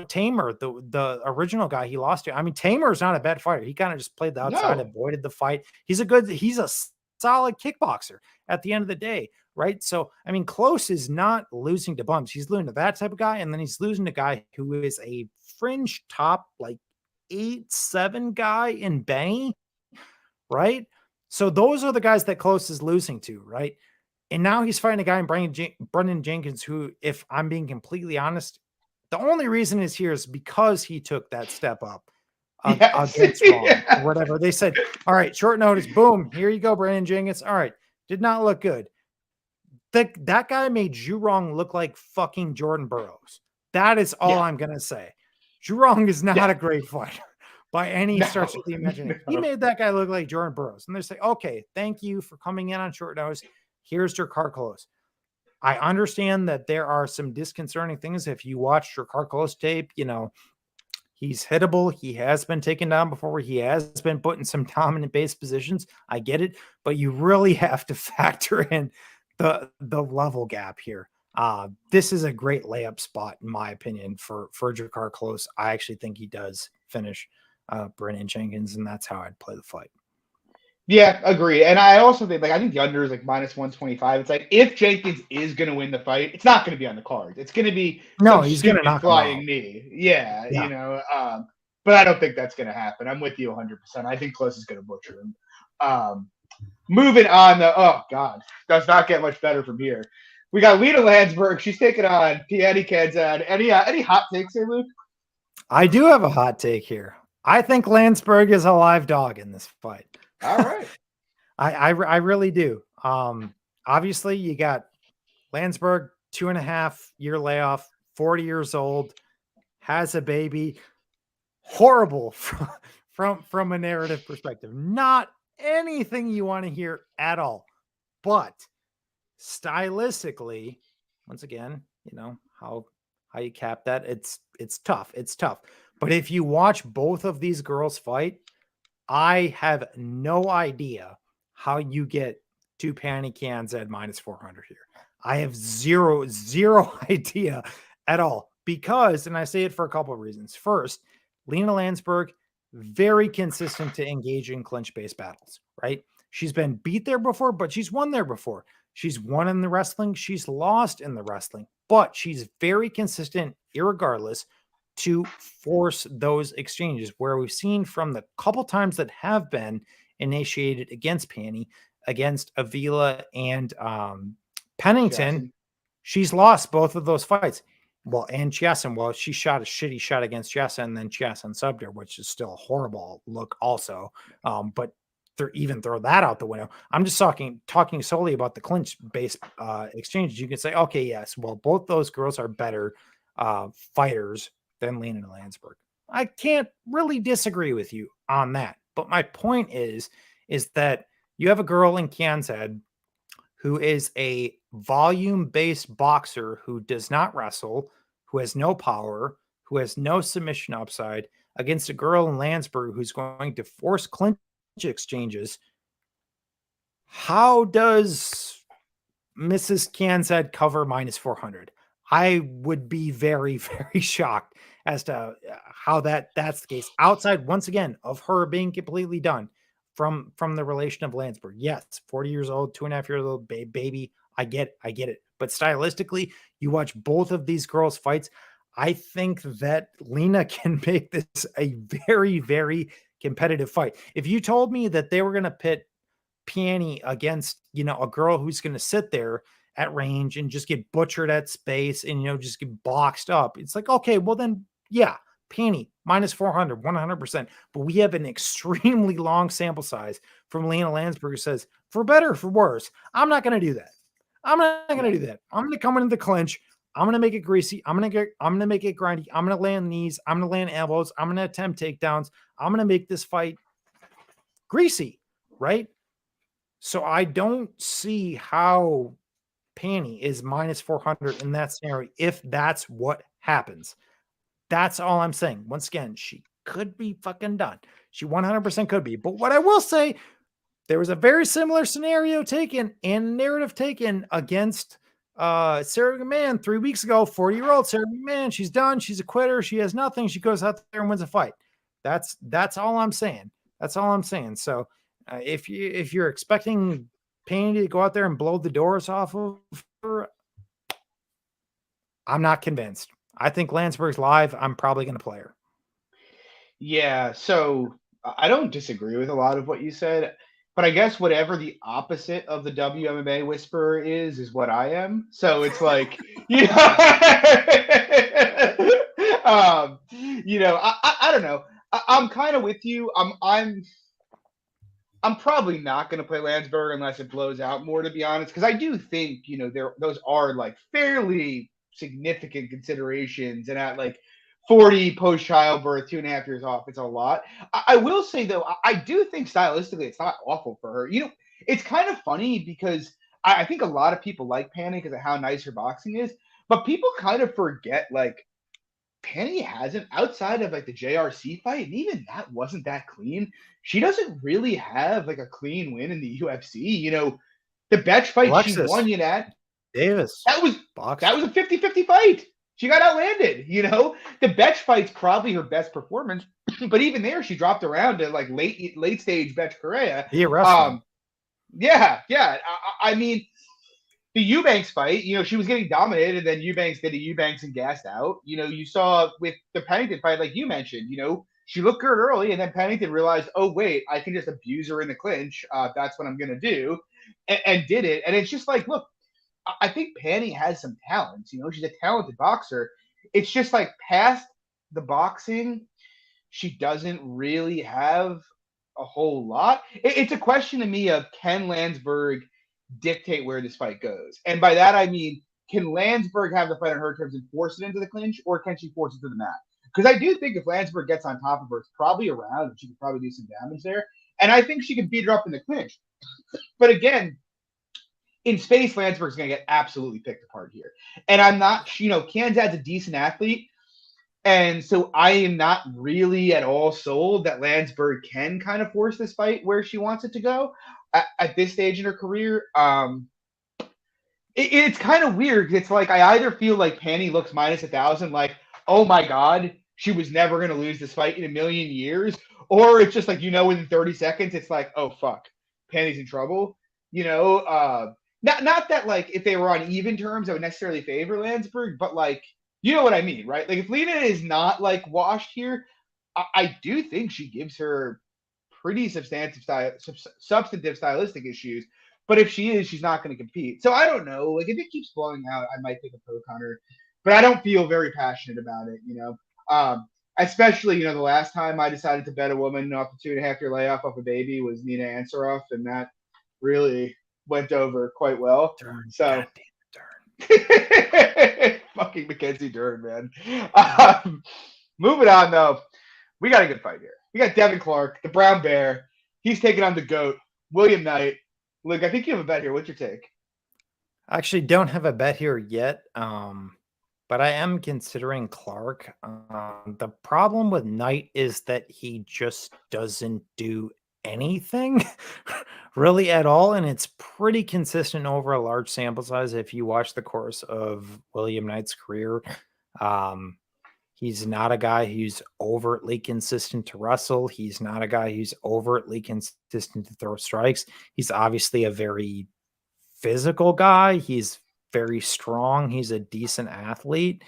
Tamer, the original guy he lost to. I mean, Tamer is not a bad fighter. He kind of just played the outside, avoided the fight. He's a solid kickboxer at the end of the day, right? So I mean, Klose is not losing to bums. He's losing to that type of guy, and then he's losing to a guy who is a fringe top like 8-7 guy in Benny, right? So those are the guys that Klose is losing to, right? And now he's fighting a guy in Brendan Jenkins, who, if I'm being completely honest, the only reason is here is because he took that step up against Ron, or whatever. They said, all right, short notice, boom, here you go, Brendan Jenkins. All right, did not look good. That guy made Zhurong look like fucking Jordan Burroughs. That is all I'm going to say. Zhurong is not a great fighter by any stretch of the imagination. He made that guy look like Jordan Burroughs. And they say, okay, thank you for coming in on short notice. Here's Drakkar Klose. I understand that there are some disconcerting things. If you watch Drakkar Klose tape, he's hittable. He has been taken down before. He has been put in some dominant base positions. I get it. But you really have to factor in the level gap here. This is a great layup spot, in my opinion, for Drakkar Klose. I actually think he does finish Brendan Jenkins, and that's how I'd play the fight. Yeah, agree. And I also think, I think the under is like minus 125. It's like, if Jenkins is going to win the fight, it's not going to be on the cards. It's going to be he's going to knock flying knee. Yeah, but I don't think that's going to happen. I'm with you 100%. I think Klose is going to butcher him. Moving on, oh God, does not get much better from here. We got Lena Landsberg. She's taking on Piatti Kadzhiev. Any hot takes here, Luke? I do have a hot take here. I think Landsberg is a live dog in this fight. All right. I really do. Obviously, you got Landsberg, 2.5-year layoff, 40 years old, has a baby. Horrible from a narrative perspective. Not anything you want to hear at all. But stylistically, once again, how you cap that, it's tough. It's tough. But if you watch both of these girls fight, I have no idea how you get two Piatti Kadzhiev minus 400 here. I have zero idea at all, because, and I say it for a couple of reasons. First, Lena Landsberg, very consistent to engage in clinch-based battles, right? She's been beat there before, but she's won there before. She's won in the wrestling. She's lost in the wrestling, but she's very consistent, irregardless, to force those exchanges, where we've seen from the couple times that have been initiated against Piatti, against Avila and Pennington, she's lost both of those fights. Well, and Chiasson, well, she shot a shitty shot against Chiasson, and then Chiasson subbed her, which is still a horrible look also. But throw that out the window. I'm just talking solely about the clinch-based exchanges. You can say, okay, yes, well, both those girls are better fighters than Lena Landsberg. I can't really disagree with you on that. But my point is that you have a girl in Kadzhiev who is a volume-based boxer who does not wrestle, who has no power, who has no submission upside, against a girl in Landsberg who's going to force clinch exchanges. How does Mrs. Kadzhiev cover minus 400? I would be very, very shocked as to how that's the case. Outside, once again, of her being completely done from the relation of Landsberg. Yes, 40 years old, 2.5 years old, baby. I get it. But stylistically, you watch both of these girls' fights. I think that Lena can make this a very, very competitive fight. If you told me that they were going to pit Peony against, a girl who's going to sit there at range and just get butchered at space and, just get boxed up, it's like, okay, well then, yeah, Peony minus 400, 100%. But we have an extremely long sample size from Lena Landsberg who says, for better or for worse, I'm not going to do that. I'm not going to do that. I'm going to come into the clinch. I'm going to make it greasy. I'm going to make it grindy. I'm going to land knees. I'm going to land elbows. I'm going to attempt takedowns. I'm going to make this fight greasy, right? So I don't see how Panny is minus 400 in that scenario if that's what happens. That's all I'm saying. Once again, she could be fucking done. She 100% could be. But what I will say, there was a very similar scenario taken and narrative taken against Sarah McMahon 3 weeks ago. 40-year-old Sarah McMahon. She's done. She's a quitter. She has nothing. She goes out there and wins a fight. That's all I'm saying. That's all I'm saying. So if you're expecting Panny to go out there and blow the doors off of her, I'm not convinced. I think Landsberg's live. I'm probably going to play her. Yeah, so I don't disagree with a lot of what you said, but I guess whatever the opposite of the WMMA whisperer is what I am. So it's like, I don't know. I'm kind of with you. I'm probably not going to play Landsberg unless it blows out more, to be honest, because I do think those are like fairly significant considerations, and at like 40 post childbirth, 2.5 years off, it's a lot. I will say though, I do think stylistically it's not awful for her. It's kind of funny because I think a lot of people like Panny because of how nice her boxing is, but people kind of forget like Penny hasn't, outside of like the JRC fight, and even that wasn't that clean. She doesn't really have like a clean win in the UFC. The Betch fight she won Davis. That was a 50-50 fight. She got outlanded. The Betch fight's probably her best performance, but even there she dropped around to like late stage Betch Correa. Yeah. I mean, the Eubanks fight, she was getting dominated, and then Eubanks did a Eubanks and gassed out. You saw with the Pennington fight, like you mentioned, she looked good early, and then Pennington realized, oh, wait, I can just abuse her in the clinch. That's what I'm going to do, and did it. And it's just like, look, I think Panny has some talents. She's a talented boxer. It's just like past the boxing, she doesn't really have a whole lot. It's a question to me of, can Landsberg dictate where this fight goes? And by that, I mean, can Landsberg have the fight on her terms and force it into the clinch, or can she force it to the mat? Because I do think if Landsberg gets on top of her, it's probably a round, and she could probably do some damage there. And I think she can beat her up in the clinch. But again, in space, Landsberg's going to get absolutely picked apart here. And I'm not, Kanzad's a decent athlete. And so I am not really at all sold that Landsberg can kind of force this fight where she wants it to go at this stage in her career. It's kind of weird. It's like I either feel like Panny looks minus 1,000, like, oh my God, she was never going to lose this fight in a million years. Or it's just like, within 30 seconds, it's like, oh, fuck, Panny's in trouble. Not that, like, if they were on even terms, I would necessarily favor Landsberg, but, like, you know what I mean, right? Like, if Lena is not, like, washed here, I do think she gives her pretty substantive stylistic issues. But if she is, she's not going to compete. So I don't know. Like, if it keeps blowing out, I might take a poke on her. But I don't feel very passionate about it, Especially, the last time I decided to bet a woman off the 2.5 year layoff off a baby was Nina Ansaroff, and that really went over quite well. So fucking Mackenzie Dern, man. Moving on though, we got a good fight here. We got Devin Clark, the Brown Bear. He's taking on the GOAT, William Knight. Luke, I think you have a bet here. What's your take? I actually don't have a bet here yet, but I am considering Clark. The problem with Knight is that he just doesn't do anything really at all, and it's pretty consistent over a large sample size if you watch the course of William Knight's career. He's not a guy who's overtly consistent to wrestle. He's not a guy who's overtly consistent to throw strikes. He's obviously a very physical guy. He's very strong. He's a decent athlete,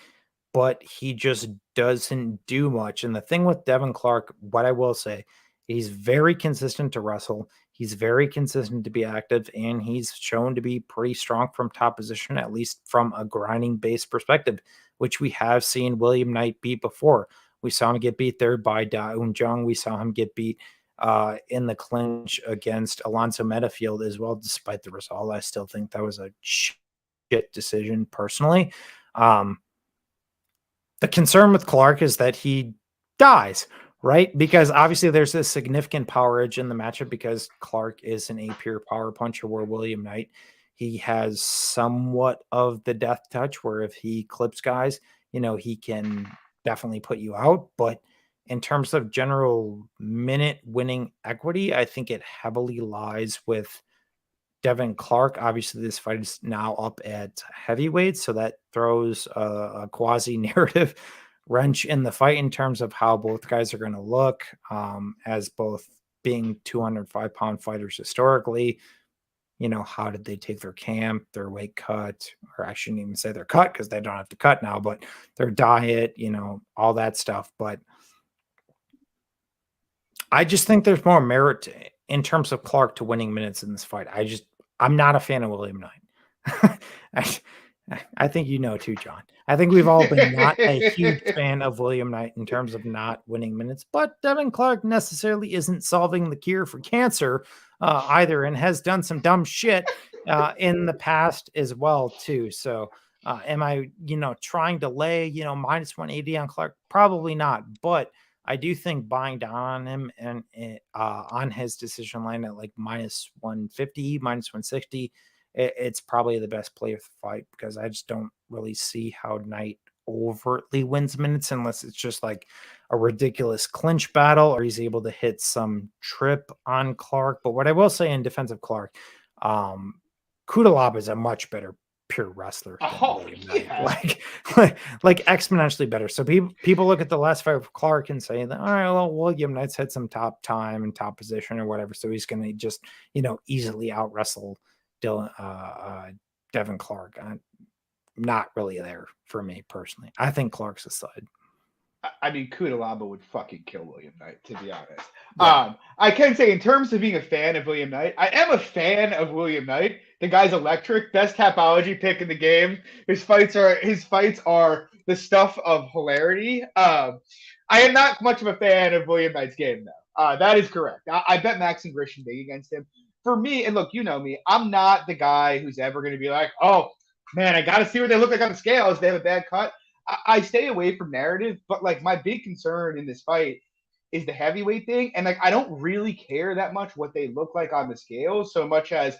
but he just doesn't do much. And the thing with Devin Clark, what I will say, he's very consistent to wrestle. He's very consistent to be active, and he's shown to be pretty strong from top position, at least from a grinding base perspective, which we have seen William Knight beat before. We saw him get beat there by Da Un Jung. We saw him get beat in the clinch against Alonso Metafield as well, despite the result. I still think that was a shit decision personally. The concern with Clark is that he dies, right? Because obviously there's a significant power edge in the matchup because Clark is an A-pure power puncher where William Knight, he has somewhat of the death touch where if he clips guys, he can definitely put you out. But in terms of general minute winning equity, I think it heavily lies with Devin Clark. Obviously, this fight is now up at heavyweight, so that throws a quasi narrative wrench in the fight in terms of how both guys are going to look as both being 205-pound fighters historically. How did they take their camp, their weight cut, or I shouldn't even say their cut because they don't have to cut now, but their diet, all that stuff. But I just think there's more merit in terms of Clark to winning minutes in this fight. I'm not a fan of William Knight. I think too, John. I think we've all been not a huge fan of William Knight in terms of not winning minutes, but Devin Clark necessarily isn't solving the cure for cancer either, and has done some dumb shit in the past as well too. So am I, trying to lay, minus 180 on Clark? Probably not, but I do think buying down on him and on his decision line at like minus 150, minus 160, it's probably the best play of the fight because I just don't really see how Knight overtly wins minutes unless it's just like a ridiculous clinch battle or he's able to hit some trip on Clark. But what I will say in defense of Clark, Kudalaba is a much better pure wrestler than William Knight. Like exponentially better. So people look at the last fight with Clark and say that, all right, well, William Knight's had some top time and top position or whatever, so he's going to just easily out wrestle Devin Clark. Not really there for me personally. I think Clark's the side. I mean, Kudalaba would fucking kill William Knight, to be honest. Yeah. I can say, in terms of being a fan of William Knight, I am a fan of William Knight. The guy's electric, best Tapology pick in the game. His fights are the stuff of hilarity. I am not much of a fan of William Knight's game, though. That is correct. I bet Max and Grisham big against him. For me, and look, you know me, I'm not the guy who's ever going to be like, oh, man, I got to see what they look like on the scales. They have a bad cut. I stay away from narrative, but like my big concern in this fight is the heavyweight thing. And like, I don't really care that much what they look like on the scales so much as,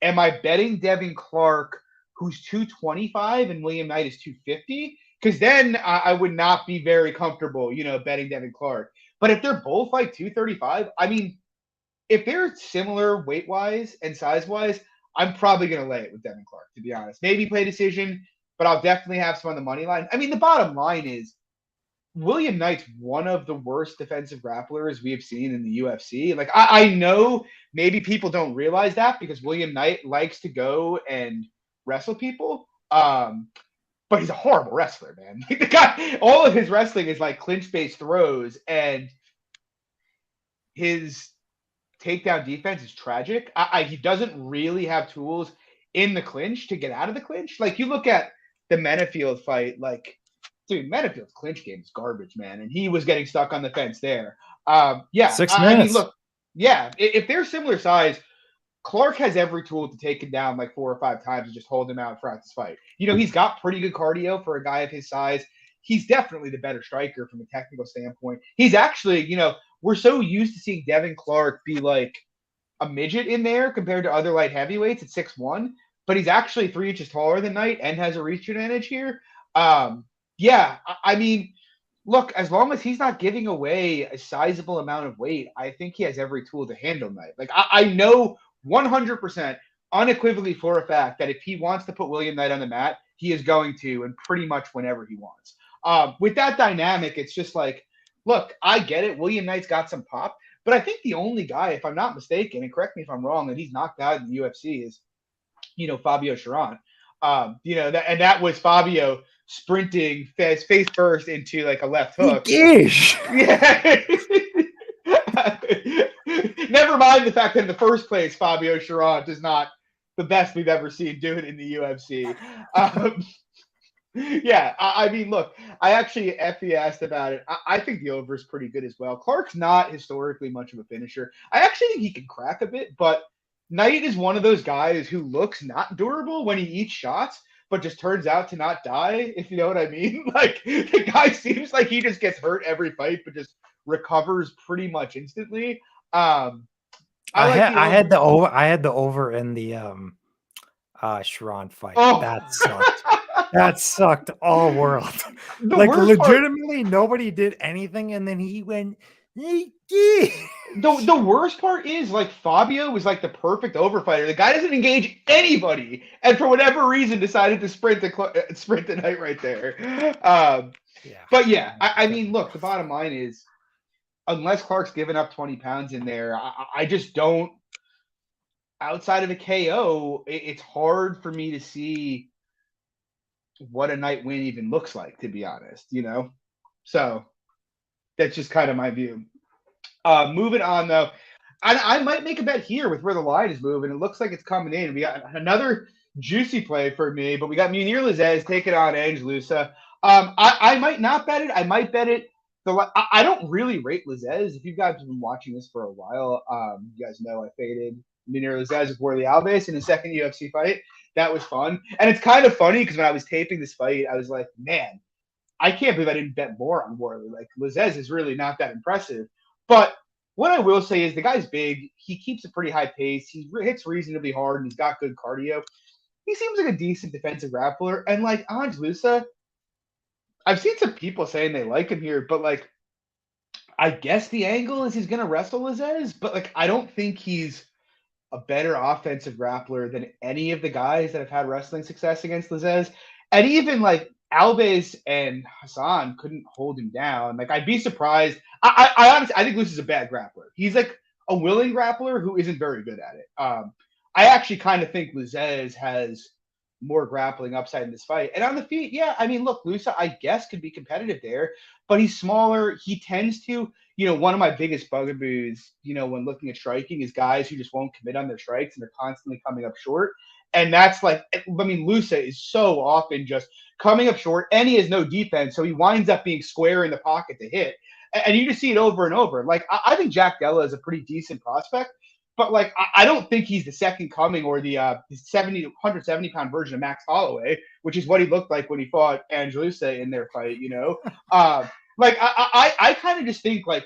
am I betting Devin Clark, who's 225 and William Knight is 250? Because then I would not be very comfortable, betting Devin Clark. But if they're both like 235, I mean, if they're similar weight-wise and size-wise, I'm probably going to lay it with Devin Clark, to be honest. Maybe play decision, but I'll definitely have some on the money line. I mean, the bottom line is William Knight's one of the worst defensive grapplers we have seen in the UFC. Like, I know maybe people don't realize that because William Knight likes to go and wrestle people. But he's a horrible wrestler, man. Like, the guy, all of his wrestling is like clinch-based throws, and his takedown defense is tragic. He doesn't really have tools in the clinch to get out of the clinch. Like, you look at the Metafield fight, like, dude, Metafield's clinch game is garbage, man. And he was getting stuck on the fence there. 6 minutes. I mean, look, yeah, if they're similar size, Clark has every tool to take him down like 4 or 5 times and just hold him out throughout this fight. He's got pretty good cardio for a guy of his size. He's definitely the better striker from a technical standpoint. He's actually, we're so used to seeing Devin Clark be like a midget in there compared to other light heavyweights at 6'1", but he's actually 3 inches taller than Knight and has a reach advantage here. Yeah, I mean, look, as long as he's not giving away a sizable amount of weight, I think he has every tool to handle Knight. Like, I know 100% unequivocally for a fact that if he wants to put William Knight on the mat, he is going to, and pretty much whenever he wants. With that dynamic, it's just like, look, I get it. William Knight's got some pop, but I think the only guy, if I'm not mistaken, and correct me if I'm wrong, that he's knocked out in the UFC is, Fabio Sharon. That was Fabio sprinting face first into like a left hook. Yeah. Never mind the fact that in the first place, Fabio Sharon is not the best we've ever seen do it in the UFC. Yeah, I mean, look, I actually, Effie asked about it. I think the over is pretty good as well. Clark's not historically much of a finisher. I actually think he can crack a bit, but Knight is one of those guys who looks not durable when he eats shots, but just turns out to not die, if you know what I mean. Like, the guy seems like he just gets hurt every fight, but just recovers pretty much instantly. I had the over in the Sharon fight. Oh. That sucked. That sucked all world. Like legitimately nobody did anything, and then he went. The worst part is like Fabio was like the perfect overfighter. The guy doesn't engage anybody, and for whatever reason decided to sprint the Knight right there. But yeah, I mean, look, the bottom line is, unless Clark's given up 20 pounds in there, I just don't. Outside of a KO, it's hard for me to see what a Knight win even looks like, to be honest. So that's just kind of my view. Moving on, though, I might make a bet here with where the line is moving. It looks like it's coming in. We got another juicy play for me, but we got Munir Lizaz taking on Ange Lusa. I might not bet it. I might bet it. I don't really rate Lizaz. If you guys have been watching this for a while, you guys know I faded Munir Lizaz before the Alves in his second UFC fight. That was fun. And it's kind of funny because when I was taping this fight, I was like, man, I can't believe I didn't bet more on Worley. Like, Lizaz is really not that impressive. But what I will say is the guy's big. He keeps a pretty high pace. He hits reasonably hard, and he's got good cardio. He seems like a decent defensive grappler. And, like, Ange Lusa, I've seen some people saying they like him here, but, like, I guess the angle is he's going to wrestle Lizaz, but, like, I don't think he's a better offensive grappler than any of the guys that have had wrestling success against Lizaz. And even, like, Alves and Hassan couldn't hold him down. Like, I'd be surprised. I honestly, I think Luce is a bad grappler. He's like a willing grappler who isn't very good at it. I actually kind of think Lizaz has more grappling upside in this fight. And on the feet, yeah, I mean, look, Lusa, I guess, could be competitive there, but he's smaller. He tends to, one of my biggest bugaboos, when looking at striking is guys who just won't commit on their strikes and they're constantly coming up short. And that's like, I mean, Lusa is so often just coming up short, and he has no defense, so he winds up being square in the pocket to hit. And you just see it over and over. Like, I think Jack Della is a pretty decent prospect, but, like, I don't think he's the second coming or the 170-pound version of Max Holloway, which is what he looked like when he fought Ange Lusa in their fight, Like, I kind of just think, like,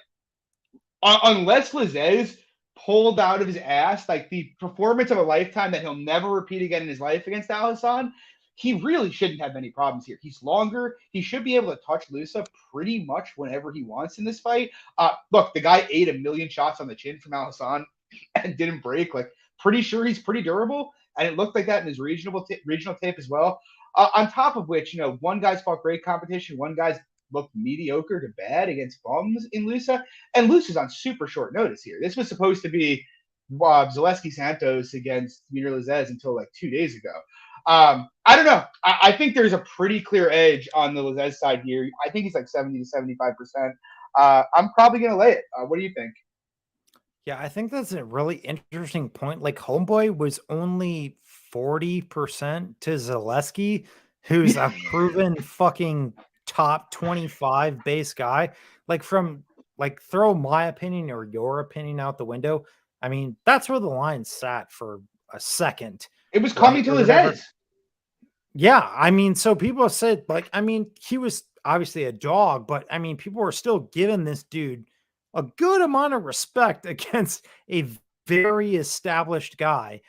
unless Lizaz pulled out of his ass, like, the performance of a lifetime that he'll never repeat again in his life against Al Hassan, he really shouldn't have any problems here. He's longer. He should be able to touch Lusa pretty much whenever he wants in this fight. Look, the guy ate a million shots on the chin from Al Hassan and didn't break. Like, pretty sure he's pretty durable, and it looked like that in his regional tape as well. On top of which, one guy's fought great competition, one guy's looked mediocre to bad against bums in Lusa, and Lusa's on super short notice here. This was supposed to be Zaleski Santos against Munir Lizaz until like 2 days ago. I don't know. I think there's a pretty clear edge on the Lizaz side here. I think he's like 70 to 75%. I'm probably going to lay it. What do you think? Yeah, I think that's a really interesting point. Like, Homeboy was only 40% to Zaleski, who's a proven fucking top 25 base guy. Like, throw my opinion or your opinion out the window. I mean, that's where the line sat for a second. It was coming to Lizaz. Yeah, I mean, so people said, like, I mean, he was obviously a dog, but I mean, people were still giving this dude a good amount of respect against a very established guy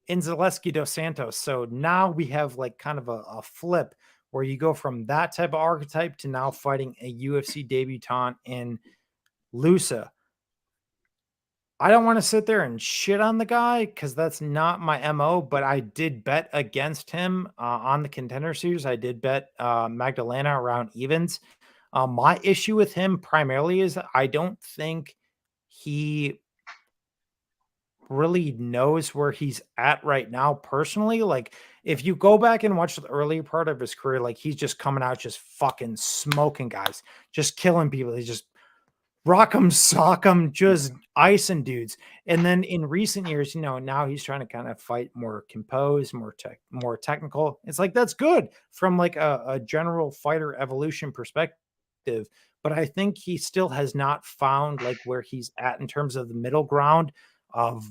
in Zaleski dos Santos. So now we have like kind of a flip where you go from that type of archetype to now fighting a UFC debutant in Lusa. I don't want to sit there and shit on the guy because that's not my MO, but I did bet against him on the Contender Series. I did bet Magdalena around evens. My issue with him primarily is that I don't think he really knows where he's at right now personally. Like, if you go back and watch the earlier part of his career, like he's just coming out just fucking smoking guys, just killing people. He's just rock 'em, sock 'em, just icing dudes. And then in recent years, now he's trying to kind of fight more composed, more technical. It's like that's good from like a general fighter evolution perspective. But I think he still has not found like where he's at in terms of the middle ground of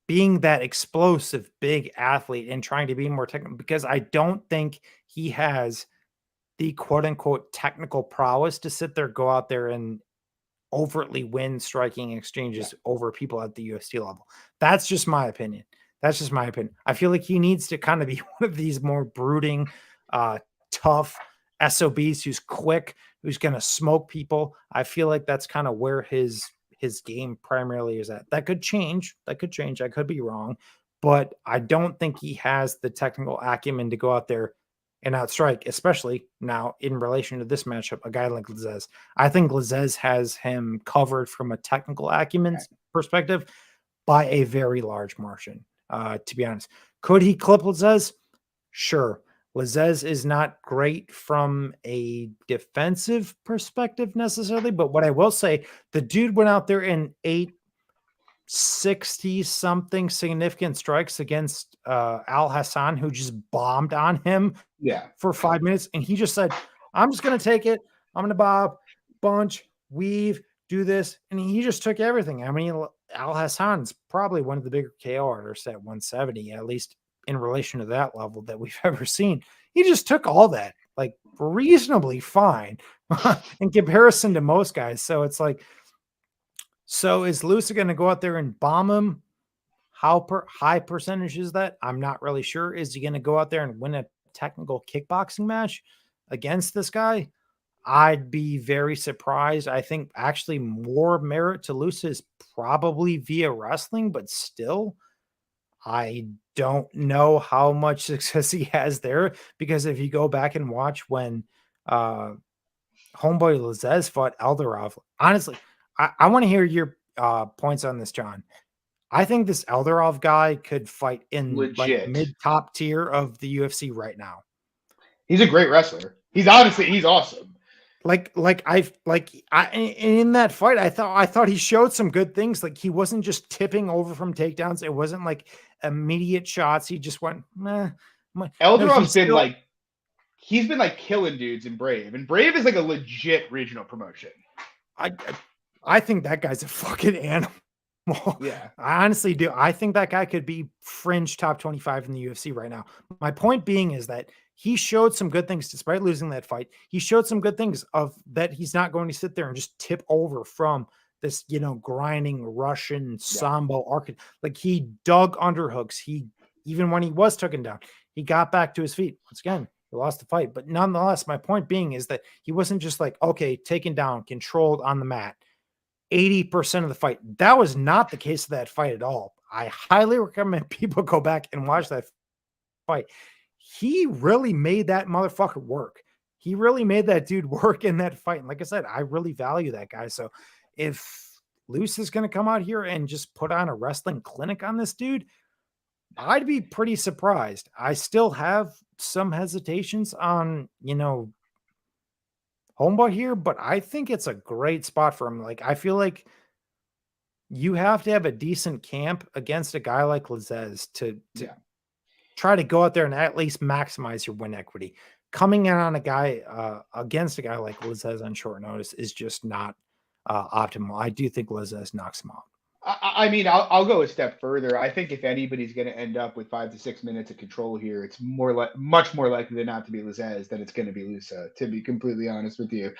being that explosive big athlete and trying to be more technical, because I don't think he has the quote unquote technical prowess to sit there, go out there and overtly win striking exchanges over people at the UFC level. That's just my opinion. That's just my opinion. I feel like he needs to kind of be one of these more brooding, tough SOBs who's quick, who's going to smoke people. I feel like that's kind of where his game primarily is at. That could change. That could change. I could be wrong, but I don't think he has the technical acumen to go out there and outstrike, especially now in relation to this matchup, a guy like Lizaz. I think Lizaz has him covered from a technical acumen perspective by a very large margin, to be honest. Could he clip Lizaz? Sure. Lizaz is not great from a defensive perspective necessarily, but what I will say, the dude went out there and ate 60 something significant strikes against Al Hassan, who just bombed on him for 5 minutes. And he just said, I'm just going to take it. I'm going to bob, bunch, weave, do this. And he just took everything. I mean, Al Hassan's probably one of the bigger KO artists at 170, at least in relation to that level that we've ever seen. He just took all that like reasonably fine in comparison to most guys. So it's like, so is Lusa going to go out there and bomb him? How high percentage is that? I'm not really sure. Is he going to go out there and win a technical kickboxing match against this guy? I'd be very surprised. I think actually more merit to Lusa is probably via wrestling, but still, I don't know how much success he has there, because if you go back and watch when homeboy Lizaz fought Eldarov, honestly, I want to hear your points on this, John. I think this Eldarov guy could fight in like mid top tier of the UFC right now. He's a great wrestler. He's awesome. In that fight, I thought he showed some good things. Like he wasn't just tipping over from takedowns. It wasn't like immediate shots. He just went, meh. Eldarov's he's been like killing dudes in Brave, and Brave is like a legit regional promotion. I think that guy's a fucking animal. Yeah, I honestly do. I think that guy could be fringe top 25 in the UFC right now. My point being is that he showed some good things despite losing that fight. He showed some good things of that he's not going to sit there and just tip over from this, grinding Russian sambo arc. Like he dug underhooks. Even when he was taken down, he got back to his feet. Once again, he lost the fight. But nonetheless, my point being is that he wasn't just like, okay, taken down, controlled on the mat 80% of the fight. That was not the case of that fight at all. I highly recommend people go back and watch that fight. He really made that motherfucker work. He really made that dude work in that fight. And like I said, I really value that guy. So if Luce is going to come out here and just put on a wrestling clinic on this dude, I'd be pretty surprised. I still have some hesitations on, homeboy here, but I think it's a great spot for him. Like, I feel like you have to have a decent camp against a guy like Lizaz to try to go out there and at least maximize your win equity. Coming in on a guy against a guy like Lizaz on short notice is just not optimal. I do think Lizaz knocks him out. I mean, I'll go a step further. I think if anybody's going to end up with 5 to 6 minutes of control here, it's much more likely than not to be Lizaz than it's going to be Lusa, to be completely honest with you.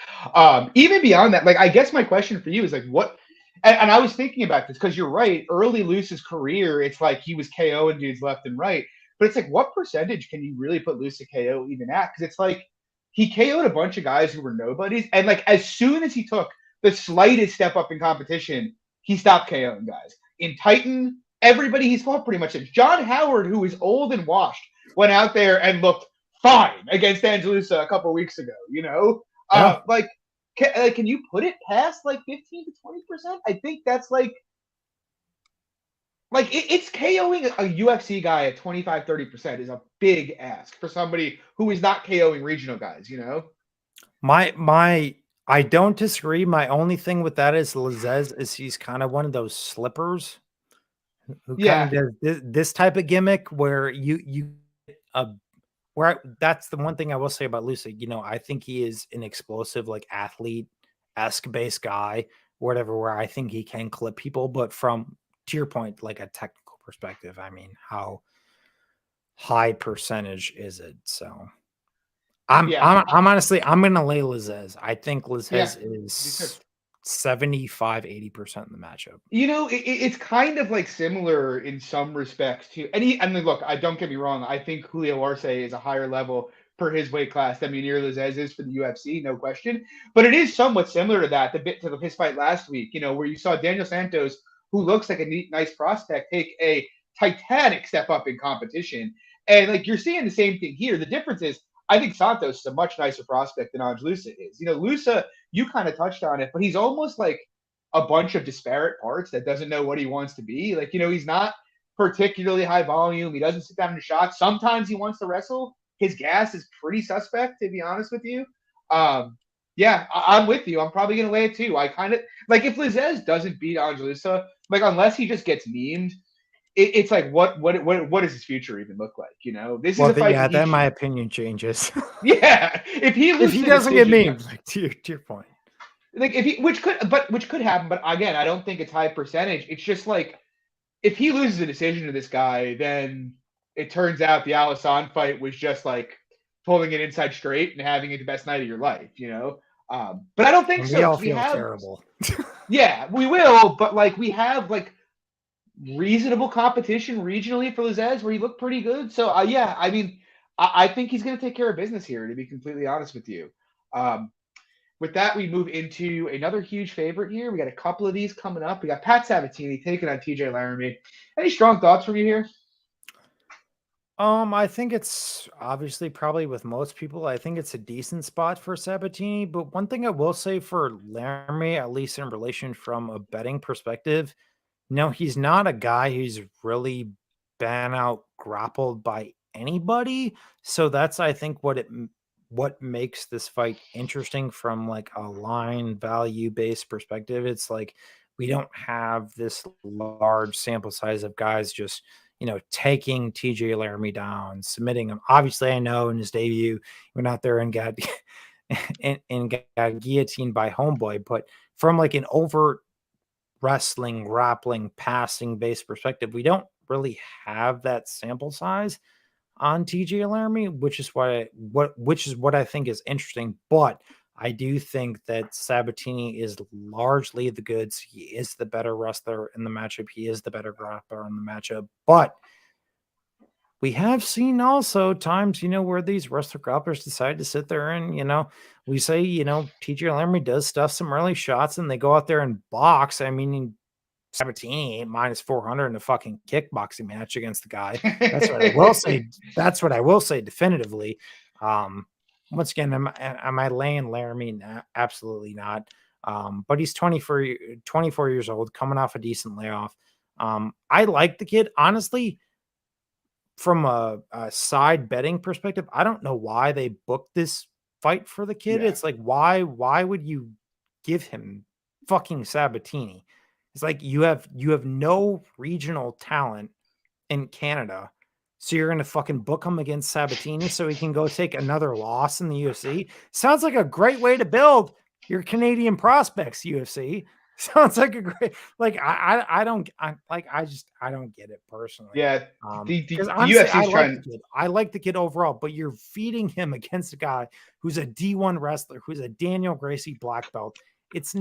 Even beyond that, like, I guess my question for you is like, what? And I was thinking about this because you're right. Early Lusa's career, it's like he was KOing dudes left and right. But it's like, what percentage can you really put Lusa KO even at? Because it's like he KO'd a bunch of guys who were nobodies, and like as soon as he took the slightest step up in competition, he stopped KOing guys. In Titan, everybody he's fought pretty much is. John Howard, who is old and washed, went out there and looked fine against Angelusa a couple weeks ago. Yeah. Can you put it past like 15 to 20%? I think that's it's KOing a UFC guy at 25-30% is a big ask for somebody who is not KOing regional guys. I don't disagree. My only thing with that is Lizaz is he's kind of one of those slippers who kind Yeah. of does this type of gimmick where that's the one thing I will say about Lusa. I think he is an explosive, like athlete-esque based guy, whatever, where I think he can clip people, but from to your point, like a technical perspective, I mean, how high percentage is it? So I'm Yeah. I'm honestly I'm gonna lay Lizaz. I think Yeah. Lizaz is 75-80% in the matchup. It's kind of like similar in some respects too. I mean, look, I don't get me wrong. I think Julio Arce is a higher level for his weight class than Munir Lizaz is for the UFC, no question. But it is somewhat similar to that, the bit to his fight last week, where you saw Daniel Santos, who looks like a neat, nice prospect, take a titanic step up in competition. And like you're seeing the same thing here. The difference is I think Santos is a much nicer prospect than Ange Lusa is. Lusa, you kind of touched on it, but he's almost like a bunch of disparate parts that doesn't know what he wants to be. Like, he's not particularly high volume. He doesn't sit down in a shot. Sometimes he wants to wrestle. His gas is pretty suspect, to be honest with you. Yeah, I'm with you. I'm probably going to lay it too. I kind of like if Lizaz doesn't beat Angelusa, like unless he just gets memed, it's like what does his future even look like? This is Well, a fight that he then should. my opinion changes. Yeah, if he if loses he the doesn't get decision, memed, like to your point. like if he which could happen, but again, I don't think it's high percentage. It's just like if he loses a decision to this guy, then it turns out the Alisson fight was just like pulling it inside straight and having it the best night of your life. But I don't think And so we all because we feel have, terrible. yeah, we will, but like we have like reasonable competition regionally for Lizaz where he looked pretty good. So yeah, I mean, I think he's going to take care of business here. To be completely honest with you. Um, with that, we move into another huge favorite here. We got a couple of these coming up. We got Pat Sabatini taking on TJ Laramie. Any strong thoughts from you here? I think it's obviously probably with most people, I think it's a decent spot for Sabatini. But one thing I will say for Laramie, at least in relation from a betting perspective, no, he's not a guy who's really been out grappled by anybody. So that's I think what makes this fight interesting from like a line value based perspective. It's like we don't have this large sample size of guys just taking TJ Laramie down, submitting him. Obviously, I know in his debut, he went out there and got got guillotined by Homeboy, but from like an overt wrestling, grappling, passing based perspective, we don't really have that sample size on TJ Laramie, which is what I think is interesting. But I do think that Sabatini is largely the goods. He is the better wrestler in the matchup. He is the better grappler in the matchup. But we have seen also times, where these wrestler grapplers decide to sit there and, we say, TJ Laramie does stuff some early shots and they go out there and box. I mean, Sabatini ain't minus 400 in a fucking kickboxing match against the guy. That's what I will say. That's what I will say definitively. Once again, am I laying Laramie? Nah, absolutely not. But he's 24 years old, coming off a decent layoff. I like the kid. Honestly, from a side betting perspective, I don't know why they booked this fight for the kid. Yeah. It's like, why would you give him fucking Sabatini? It's like you have no regional talent in Canada. So you're going to fucking book him against Sabatini so he can go take another loss in the UFC. Sounds like a great way to build your Canadian prospects, UFC. Sounds like a great, like, I don't, I don't get it personally. Yeah. Because The honestly, UFC I is like the trying. kid. I like the kid overall, but you're feeding him against a guy who's a D1 wrestler, who's a Daniel Gracie black belt. It's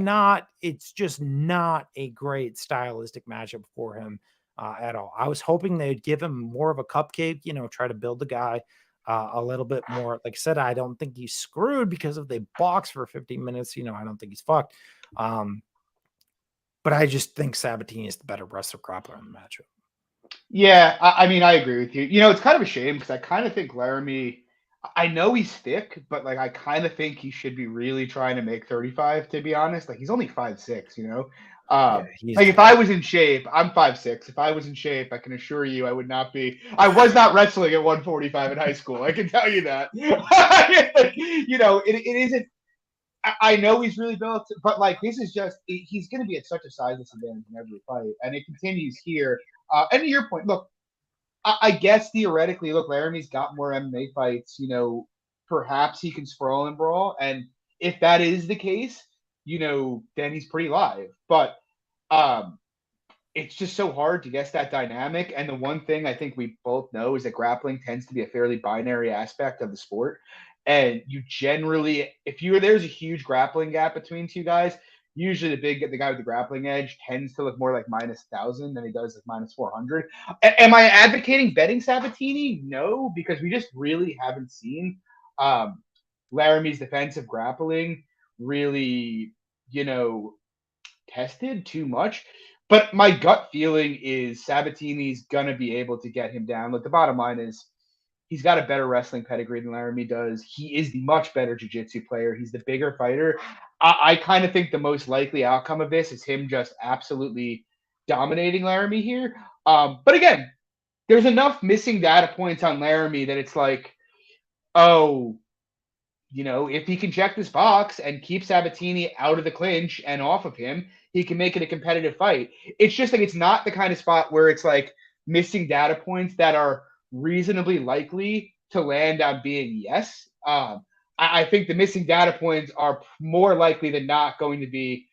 just not a great stylistic matchup for him at all. I was hoping they'd give him more of a cupcake, try to build the guy a little bit more. Like I said, I don't think he's screwed because if they box for 15 minutes, I don't think he's fucked. but I just think Sabatini is the better wrestler grappler in the matchup. Yeah, I mean, I agree with you. You know, it's kind of a shame because I kind of think Laramie. I know he's thick, but like I kind of think he should be really trying to make 35. To be honest, like he's only 5'6". You know, Yeah, he's like if I tall. was in shape, I'm 5'6". If I was in shape, I can assure you I would not be. I was not wrestling at 145 in high school. I can tell you that. You know, it isn't. I know he's really built, but like this is just he's going to be at such a size disadvantage in every fight, and it continues here. And to your point, look, I guess theoretically, look, Laramie's got more MMA fights. You know, perhaps he can sprawl and brawl, and if that is the case, you know, then he's pretty live. But um, it's just so hard to guess that dynamic. And the one thing I think we both know is that grappling tends to be a fairly binary aspect of the sport. And you generally, if you there's a huge grappling gap between two guys, usually the guy with the grappling edge tends to look more like -1,000 than he does like -400. Am I advocating betting Sabatini? No, because we just really haven't seen um, Laramie's defensive grappling really, you know, tested too much. But my gut feeling is Sabatini's gonna be able to get him down. Look, the bottom line is he's got a better wrestling pedigree than Laramie does. He is the much better jiu-jitsu player. He's the bigger fighter. I kind of think the most likely outcome of this is him just absolutely dominating Laramie here. But again, there's enough missing data points on Laramie that it's like, oh, you know, if he can check this box and keep Sabatini out of the clinch and off of him, he can make it a competitive fight. It's just like it's not the kind of spot where it's like missing data points that are reasonably likely to land on being yes. I think the missing data points are more likely than not going to be,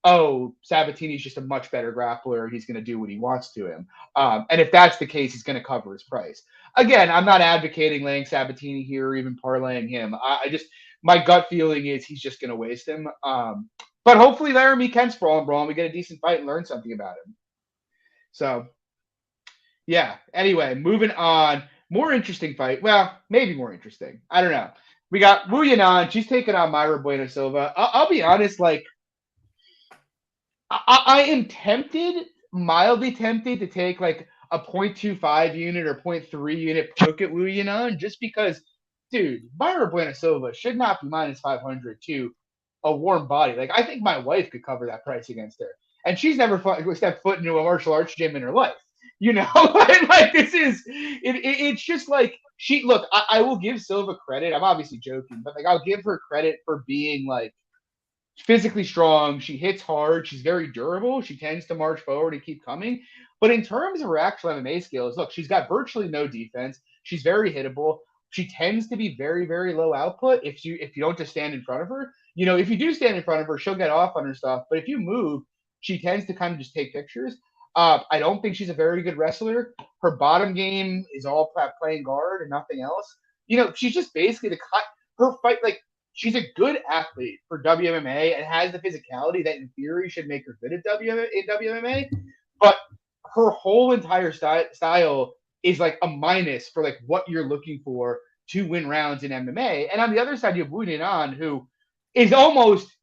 oh, Sabatini's just a much better grappler. He's going to do what he wants to him. And if that's the case, he's going to cover his price. Again, I'm not advocating laying Sabatini here or even parlaying him. I just, my gut feeling is he's just going to waste him. But hopefully Laramie can sprawl and brawl and we get a decent fight and learn something about him. So, yeah. Anyway, moving on. More interesting fight. Well, maybe more interesting. I don't know. We got Wu Yanan. She's taking on Myra Bueno Silva. I'll be honest, like, I am tempted, mildly tempted, to take like a 0.25 unit or 0.3 unit poke at Wu Yanan just because, dude, Myra Bueno Silva should not be -500 to a warm body. Like, I think my wife could cover that price against her. And she's never stepped foot into a martial arts gym in her life. You know, like this is, it's just like, look, I will give Silva credit. I'm obviously joking, but like, I'll give her credit for being like, physically strong. She hits hard. She's very durable. She tends to march forward and keep coming. But in terms of her actual MMA skills, look, she's got virtually no defense. She's very hittable. She tends to be very, very low output if you don't just stand in front of her. You know, if you do stand in front of her, she'll get off on her stuff. But if you move, she tends to kind of just take pictures. I don't think she's a very good wrestler. Her bottom game is all playing guard and nothing else. You know, she's just basically her fight, like, she's a good athlete for WMMA and has the physicality that in theory should make her good at WMMA. But her whole entire style is like a minus for like what you're looking for to win rounds in MMA. And on the other side, you have Wu Yanan, who is almost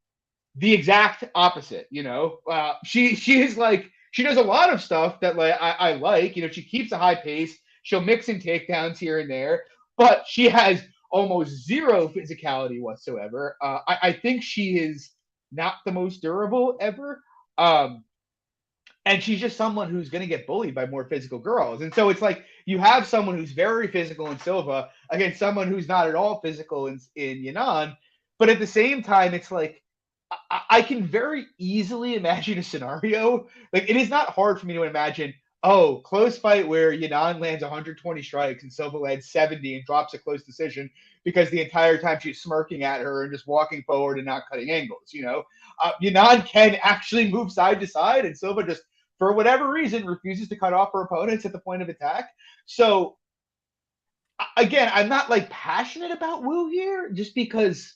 the exact opposite. You know, she is like, she does a lot of stuff that like I like. You know, she keeps a high pace. She'll mix in takedowns here and there, but she has almost zero physicality whatsoever. I think she is not the most durable ever. And she's just someone who's going to get bullied by more physical girls. And so it's like you have someone who's very physical in Silva against someone who's not at all physical in Yanan. But at the same time, it's like I can very easily imagine a scenario. Like, it is not hard for me to imagine, oh, close fight where Yanan lands 120 strikes and Silva lands 70 and drops a close decision because the entire time she's smirking at her and just walking forward and not cutting angles. You know, Yanan can actually move side to side, and Silva just, for whatever reason, refuses to cut off her opponents at the point of attack. So, again, I'm not like passionate about Wu here just because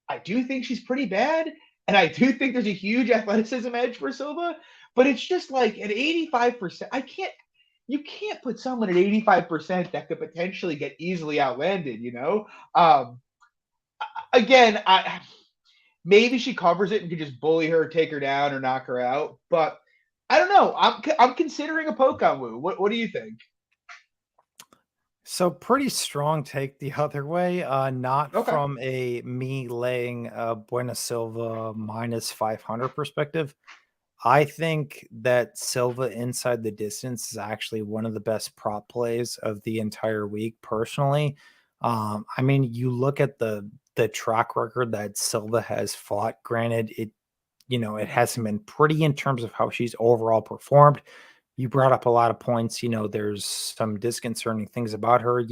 I do think she's pretty bad. And I do think there's a huge athleticism edge for Silva, but it's just like at 85%, you can't put someone at 85% that could potentially get easily outlanded, you know? Again, maybe she covers it and can just bully her, take her down, or knock her out. But I don't know. I'm considering a poke on Wu. What do you think? So pretty strong take the other way. Not Okay. from a me laying Bueno Silva minus 500 perspective. I think that Silva inside the distance is actually one of the best prop plays of the entire week, personally. I mean, you look at the track record that Silva has fought. Granted, it hasn't been pretty in terms of how she's overall performed. You brought up a lot of points. There's some disconcerting things about her.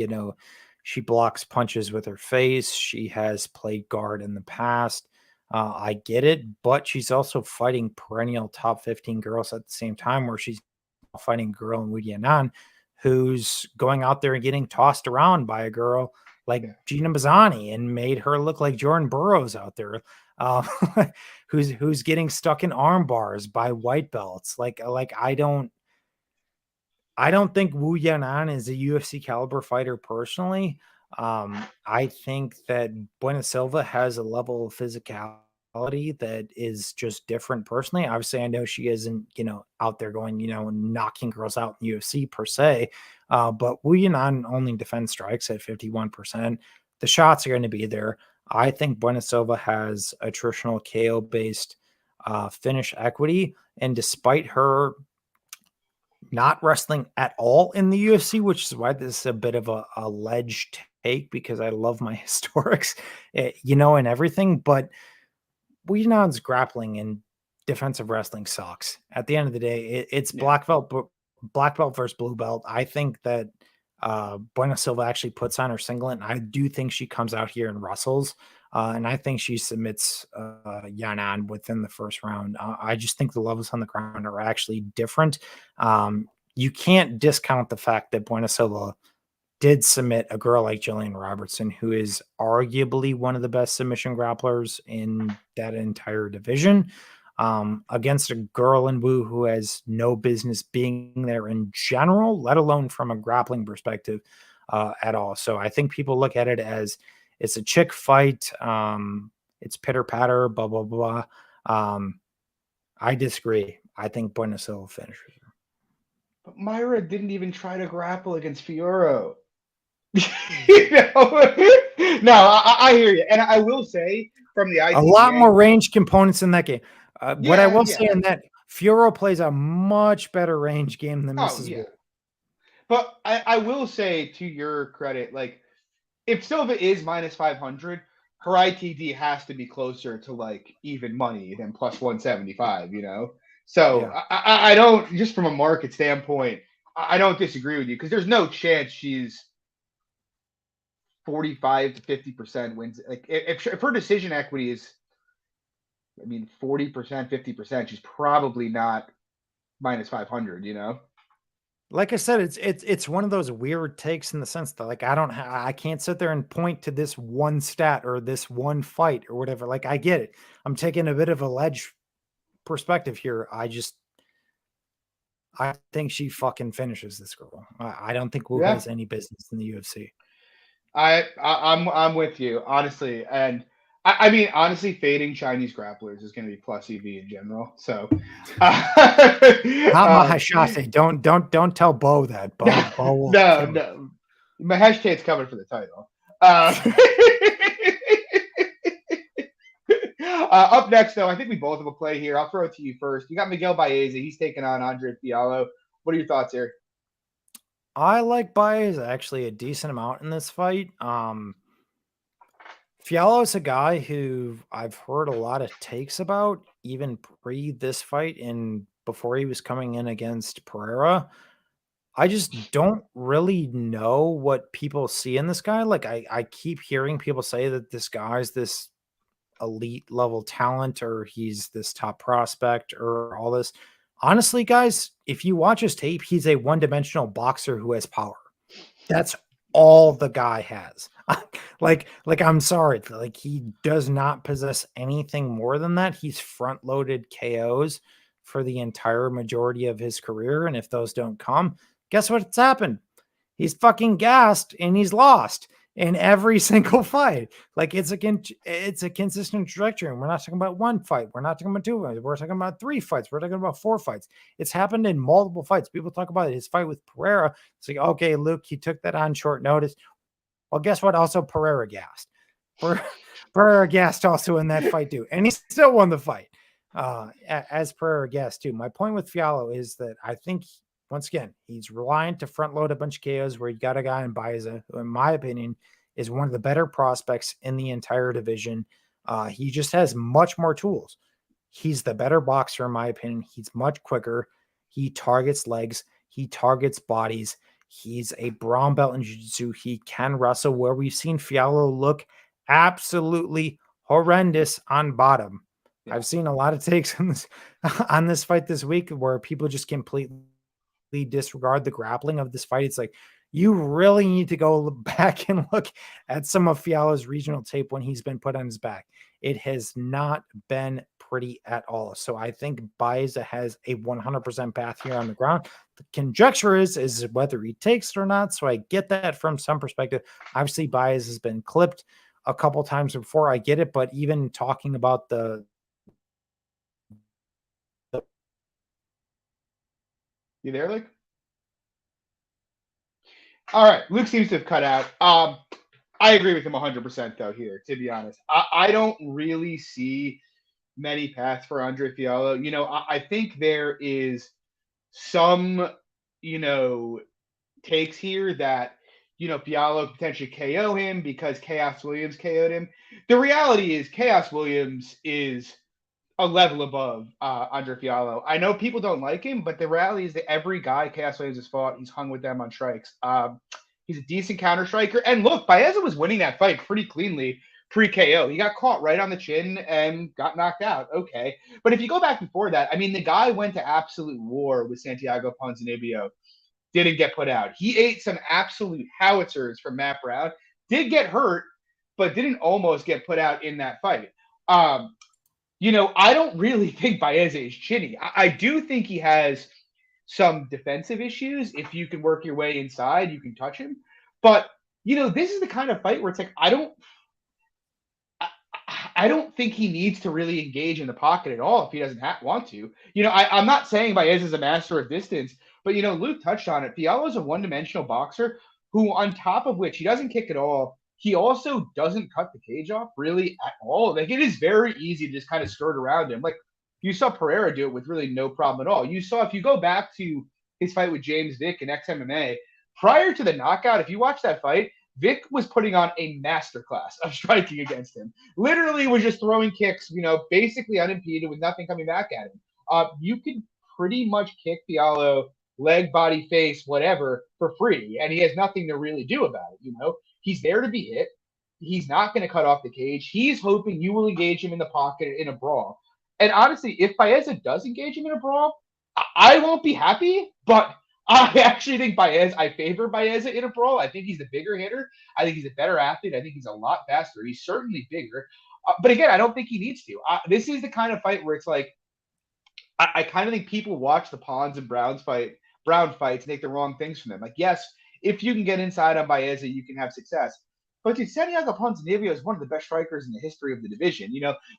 She blocks punches with her face. She has played guard in the past. I get it, but she's also fighting perennial top 15 girls at the same time, where she's fighting a girl in Yanan who's going out there and getting tossed around by a girl like Gina Mazzani and made her look like Jordan Burroughs out there, uh, who's getting stuck in arm bars by white belts. I don't think Wu Yanan is a UFC caliber fighter personally. I think that Bueno Silva has a level of physicality that is just different personally. Obviously, I know she isn't, out there going, knocking girls out in UFC per se. But Wu Yanan only defends strikes at 51%. The shots are going to be there. I think Bueno Silva has attritional KO based finish equity. And despite her not wrestling at all in the UFC, which is why this is a bit of a ledge take, because I love my historics, and everything. But Weedon's grappling and defensive wrestling sucks. At the end of the day, it's black belt versus blue belt. I think that Bueno Silva actually puts on her singlet, and I do think she comes out here and wrestles. And I think she submits Yanan within the first round. I just think the levels on the ground are actually different. You can't discount the fact that Bueno Silva did submit a girl like Jillian Robertson, who is arguably one of the best submission grapplers in that entire division, against a girl in Wu who has no business being there in general, let alone from a grappling perspective at all. So I think people look at it as it's a chick fight. It's pitter patter, blah, blah, blah. I disagree. I think Bueno Silva finishes her. But Myra didn't even try to grapple against Fialho. No, I hear you. And I will say from the ITT, a lot more range components in that game. What I will say in that, Fialho plays a much better range game than Mrs. Wu. But I will say, to your credit, like, if Silva is minus 500, her ITD has to be closer to like even money than plus 175, So yeah. I don't, just from a market standpoint, I don't disagree with you, because there's no chance she's 45 to 50% wins. Like if her decision equity is, 40%, 50%, she's probably not minus 500, Like I said, it's one of those weird takes in the sense that, like, I can't sit there and point to this one stat or this one fight or whatever. Like, I get it. I'm taking a bit of a ledge perspective here. I think she fucking finishes this girl. I don't think Wu has any business in the UFC. I'm with you, honestly. And honestly, fading Chinese grapplers is going to be plus EV in general. So, not Maheshate. Don't tell Bo that. Bo will no. Maheshtate's coming for the title. Up next, though, I think we both have a play here. I'll throw it to you first. You got Miguel Baeza. He's taking on Andre Fialho. What are your thoughts here? I like Baeza actually a decent amount in this fight. Fialho is a guy who I've heard a lot of takes about, even pre this fight and before he was coming in against Pereira. I just don't really know what people see in this guy. Like, I keep hearing people say that this guy's this elite level talent, or he's this top prospect, or all this. Honestly, guys, if you watch his tape, he's a one-dimensional boxer who has power. That's all the guy has. like I'm sorry, like, he does not possess anything more than that. He's front-loaded KOs for the entire majority of his career, and if those don't come, guess what's happened? He's fucking gassed and he's lost. in every single fight. Like it's a consistent trajectory. And we're not talking about one fight. We're not talking about two fights. We're talking about 3 fights. We're talking about 4 fights. It's happened in multiple fights. People talk about his fight with Pereira. It's like, okay, Luke, he took that on short notice. Well, guess what? Also, Pereira gassed. Pereira gassed also in that fight too, and he still won the fight. As Pereira gassed too. My point with Fialho is that I think once again he's reliant to front load a bunch of KOs where you got a guy in Baeza, who in my opinion is one of the better prospects in the entire division. He just has much more tools. He's the better boxer in my opinion. He's much quicker. He targets legs. He targets bodies. He's a brown belt in jiu-jitsu. He can wrestle, where we've seen Fialho look absolutely horrendous on bottom. Yeah. I've seen a lot of takes on this fight this week where people just completely disregard the grappling of this fight. It's like, you really need to go back and look at some of Fialho's regional tape when he's been put on his back. It has not been pretty at all. So I think Baeza has a 100% path here on the ground. The conjecture is whether he takes it or not. So I get that from some perspective. Obviously, Baeza has been clipped a couple times before. I get it. But even talking about You there, Luke? All right, Luke seems to have cut out. I agree with him 100% though here, to be honest. I don't really see many paths for Andre Fialho. I think there is some, takes here that, Fialho could potentially KO him because Chaos Williams KO'd him. The reality is Chaos Williams is a level above Andre Fialho. I know people don't like him, but the reality is that every guy Chaos Williams has fought, he's hung with them on strikes. He's a decent counter striker. And look, Baeza was winning that fight pretty cleanly pre-KO. He got caught right on the chin and got knocked out. Okay. But if you go back before that, I mean, the guy went to absolute war with Santiago Ponzinibbio. Didn't get put out. He ate some absolute howitzers from Matt Brown. Did get hurt, but didn't almost get put out in that fight. I don't really think Baeza is chinny. I do think he has some defensive issues. If you can work your way inside, you can touch him. But, this is the kind of fight where it's like, I don't think he needs to really engage in the pocket at all if he doesn't want to. I'm not saying Baez is a master of distance, but, Luke touched on it. Fialho is a one-dimensional boxer who, on top of which, he doesn't kick at all. He also doesn't cut the cage off really at all. Like, it is very easy to just kind of skirt around him. Like, you saw Pereira do it with really no problem at all. You saw, if you go back to his fight with James Vick in XMMA, prior to the knockout, if you watch that fight, Vick was putting on a masterclass of striking against him. Literally was just throwing kicks, basically unimpeded with nothing coming back at him. You could pretty much kick Fialho leg, body, face, whatever, for free, and he has nothing to really do about it, He's there to be hit. He's not going to cut off the cage. He's hoping you will engage him in the pocket in a brawl. And honestly, if Baeza does engage him in a brawl, I won't be happy, but I actually think I favor Baeza in a brawl. I think he's the bigger hitter. I think he's a better athlete. I think he's a lot faster. He's certainly bigger. But again, I don't think he needs to. This is the kind of fight where it's like, I kind of think people watch the Pons and Brown fights and take the wrong things from them. Like, yes, if you can get inside on Baeza, you can have success. But dude, Santiago Ponzinibbio is one of the best strikers in the history of the division.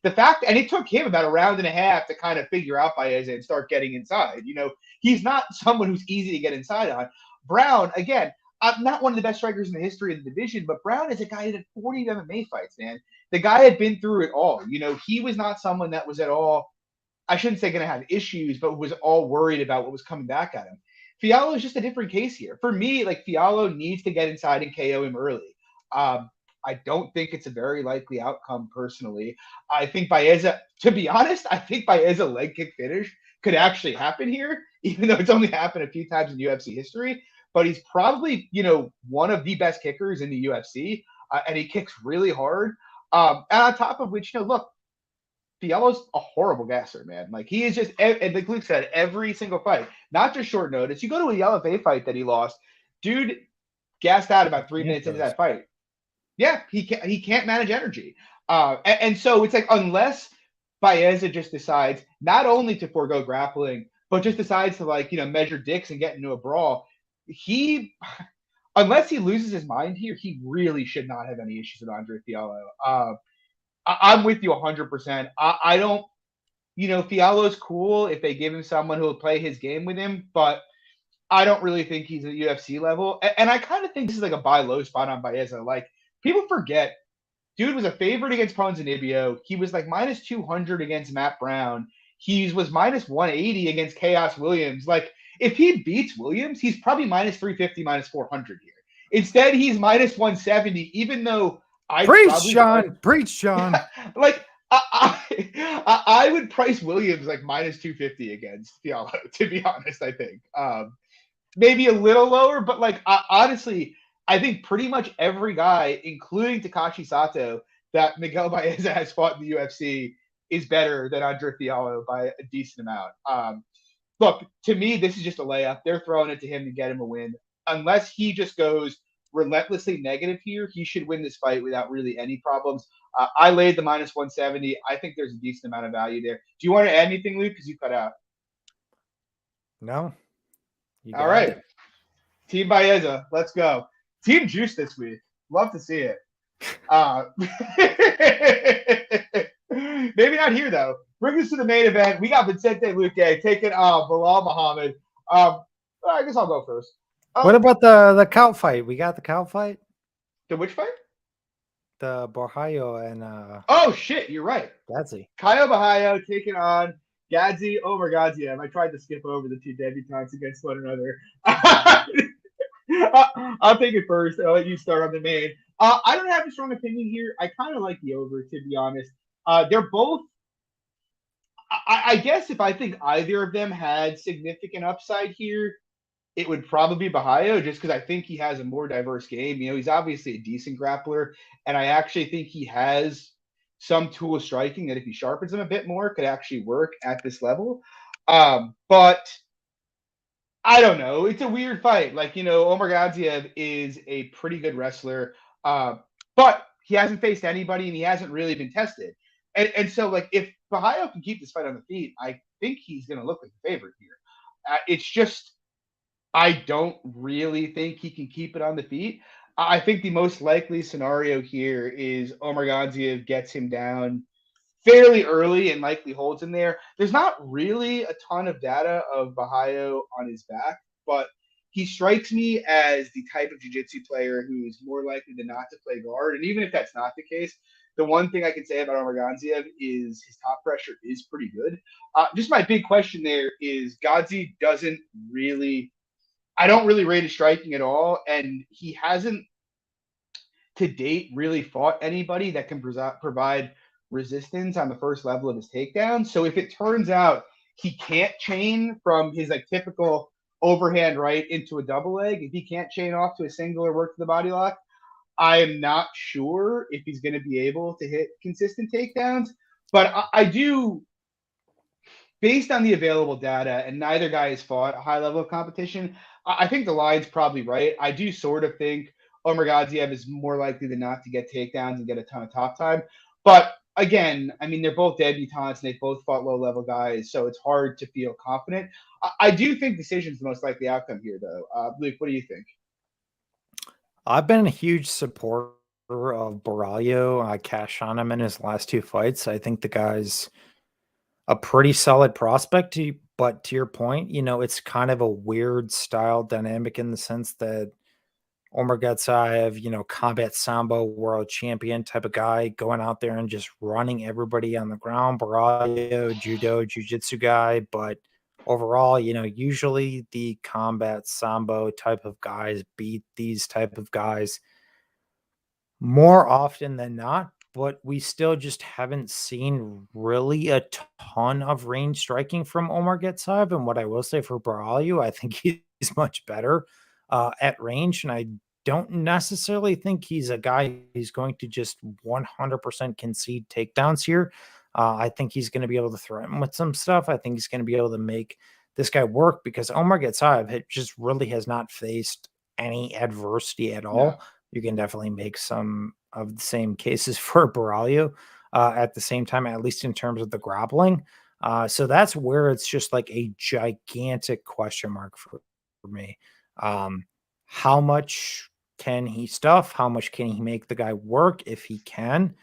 The fact, and it took him about a round and a half to kind of figure out Baeza and start getting inside. He's not someone who's easy to get inside on. Brown, again, not one of the best strikers in the history of the division, but Brown is a guy that had 40 MMA fights, man. The guy had been through it all. He was not someone that was at all, I shouldn't say going to have issues, but was all worried about what was coming back at him. Fialho is just a different case here. For me, like, Fialho needs to get inside and KO him early. I don't think it's a very likely outcome personally. I think Baeza, to be honest, Baeza leg kick finish could actually happen here, even though it's only happened a few times in UFC history. But he's probably, one of the best kickers in the UFC, and he kicks really hard. And on top of which, look, Fialho's a horrible gasser, man. Like, he is just, and like Luke said, every single fight, not just short notice. You go to a LFA fight that he lost, dude gassed out about 3 minutes into that fight. Yeah, he can't manage energy. And so it's like, unless Baeza just decides not only to forego grappling, but just decides to, like, measure dicks and get into a brawl, unless he loses his mind here, he really should not have any issues with Andre Fialho. I'm with you 100%. I don't, Fialho's cool if they give him someone who will play his game with him, but I don't really think he's at UFC level. And I kind of think this is like a buy low spot on Baeza. Like, people forget, dude was a favorite against Ponzinibbio. He was like minus 200 against Matt Brown. He was minus 180 against Chaos Williams. Like, if he beats Williams, he's probably minus 350, minus 400 here. Instead, he's minus 170, even though I Preach, Sean. Like, I would price Williams like minus 250 against Fialho, to be honest, I think. Maybe a little lower, but like, honestly, I think pretty much every guy, including Takashi Sato, that Miguel Baeza has fought in the UFC is better than Andre Fialho by a decent amount. Look, to me, this is just a layup. They're throwing it to him to get him a win. Unless he just goes relentlessly negative here, he should win this fight without really any problems. I laid the minus 170. I think there's a decent amount of value there. Do you want to add anything, Luke? Because you cut out. No. All right. It. Team Baeza, let's go. Team Juice this week. Love to see it. Maybe not here, though. Bring us to the main event. We got Vincente Luque taking Belal Muhammad. I guess I'll go first. What about the cow fight? We got the cow fight? The which fight? The Bahayo and oh shit, you're right. Gadzhiev. Caio Bahayo taking on Gadzhiev over Gadzhiev. I tried to skip over the two debutantes against one another. I'll take it first. I'll let you start on the main. I don't have a strong opinion here. I kind of like the over, to be honest. They're both. I guess if I think either of them had significant upside here, it would probably be Bahayo, just because I think he has a more diverse game. He's obviously a decent grappler, and I actually think he has some tool striking that if he sharpens them a bit more, could actually work at this level. But I don't know. It's a weird fight. Like, Omar Gadzhiev is a pretty good wrestler, but he hasn't faced anybody, and he hasn't really been tested. And so, like, if Bahayo can keep this fight on the feet, I think he's going to look like the favorite here. It's just, I don't really think he can keep it on the feet. I think the most likely scenario here is Omar Gadzhiev gets him down fairly early and likely holds him there. There's not really a ton of data of Bahayo on his back, but he strikes me as the type of jiu-jitsu player who's more likely than not to play guard. And even if that's not the case, the one thing I can say about Omar Gadzhiev is his top pressure is pretty good. Just my big question there is Gadzhiev I don't really rate his striking at all, and he hasn't to date really fought anybody that can provide resistance on the first level of his takedown. So if it turns out he can't chain from his like typical overhand right into a double leg, if he can't chain off to a single or work to the body lock, I am not sure if he's going to be able to hit consistent takedowns. But I do, based on the available data, and neither guy has fought a high level of competition, I think the line's probably right. I do sort of think Omar Gadzhiev is more likely than not to get takedowns and get a ton of top time. But again, I mean, they're both debutantes and they both fought low level guys, so it's hard to feel confident. I do think decision's the most likely outcome here, though. Luke, what do you think? I've been a huge supporter of Bahayo. I cashed on him in his last two fights. I think the guy's a pretty solid prospect, but to your point, it's kind of a weird style dynamic in the sense that Omar Gadzhiev, combat sambo world champion type of guy, going out there and just running everybody on the ground. Bahayo, judo, jiu-jitsu guy, but overall, usually the combat sambo type of guys beat these type of guys more often than not. But we still just haven't seen really a ton of range striking from Omar Gadzhiev. And what I will say for Bahayo, I think he's much better at range. And I don't necessarily think he's a guy who's going to just 100% concede takedowns here. I think he's going to be able to threaten with some stuff. I think he's going to be able to make this guy work because Omar Gadzhiev just really has not faced any adversity at all. No. You can definitely make some of the same cases for Bahayo at the same time, at least in terms of the grappling. So that's where it's just like a gigantic question mark for me. how much can he stuff? How much can he make the guy work if he can?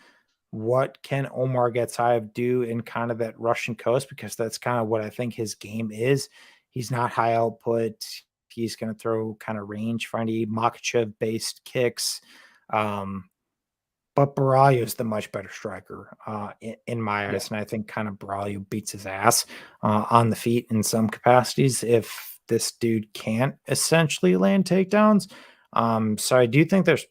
What can Omar Gadzhiev do in kind of that Russian coast? Because that's kind of what I think his game is. He's not high output. He's going to throw kind of range findy Makachev based kicks. But Bahayo is the much better striker in my eyes. Yeah. And I think kind of Bahayo beats his ass on the feet in some capacities if this dude can't essentially land takedowns. So I do think there's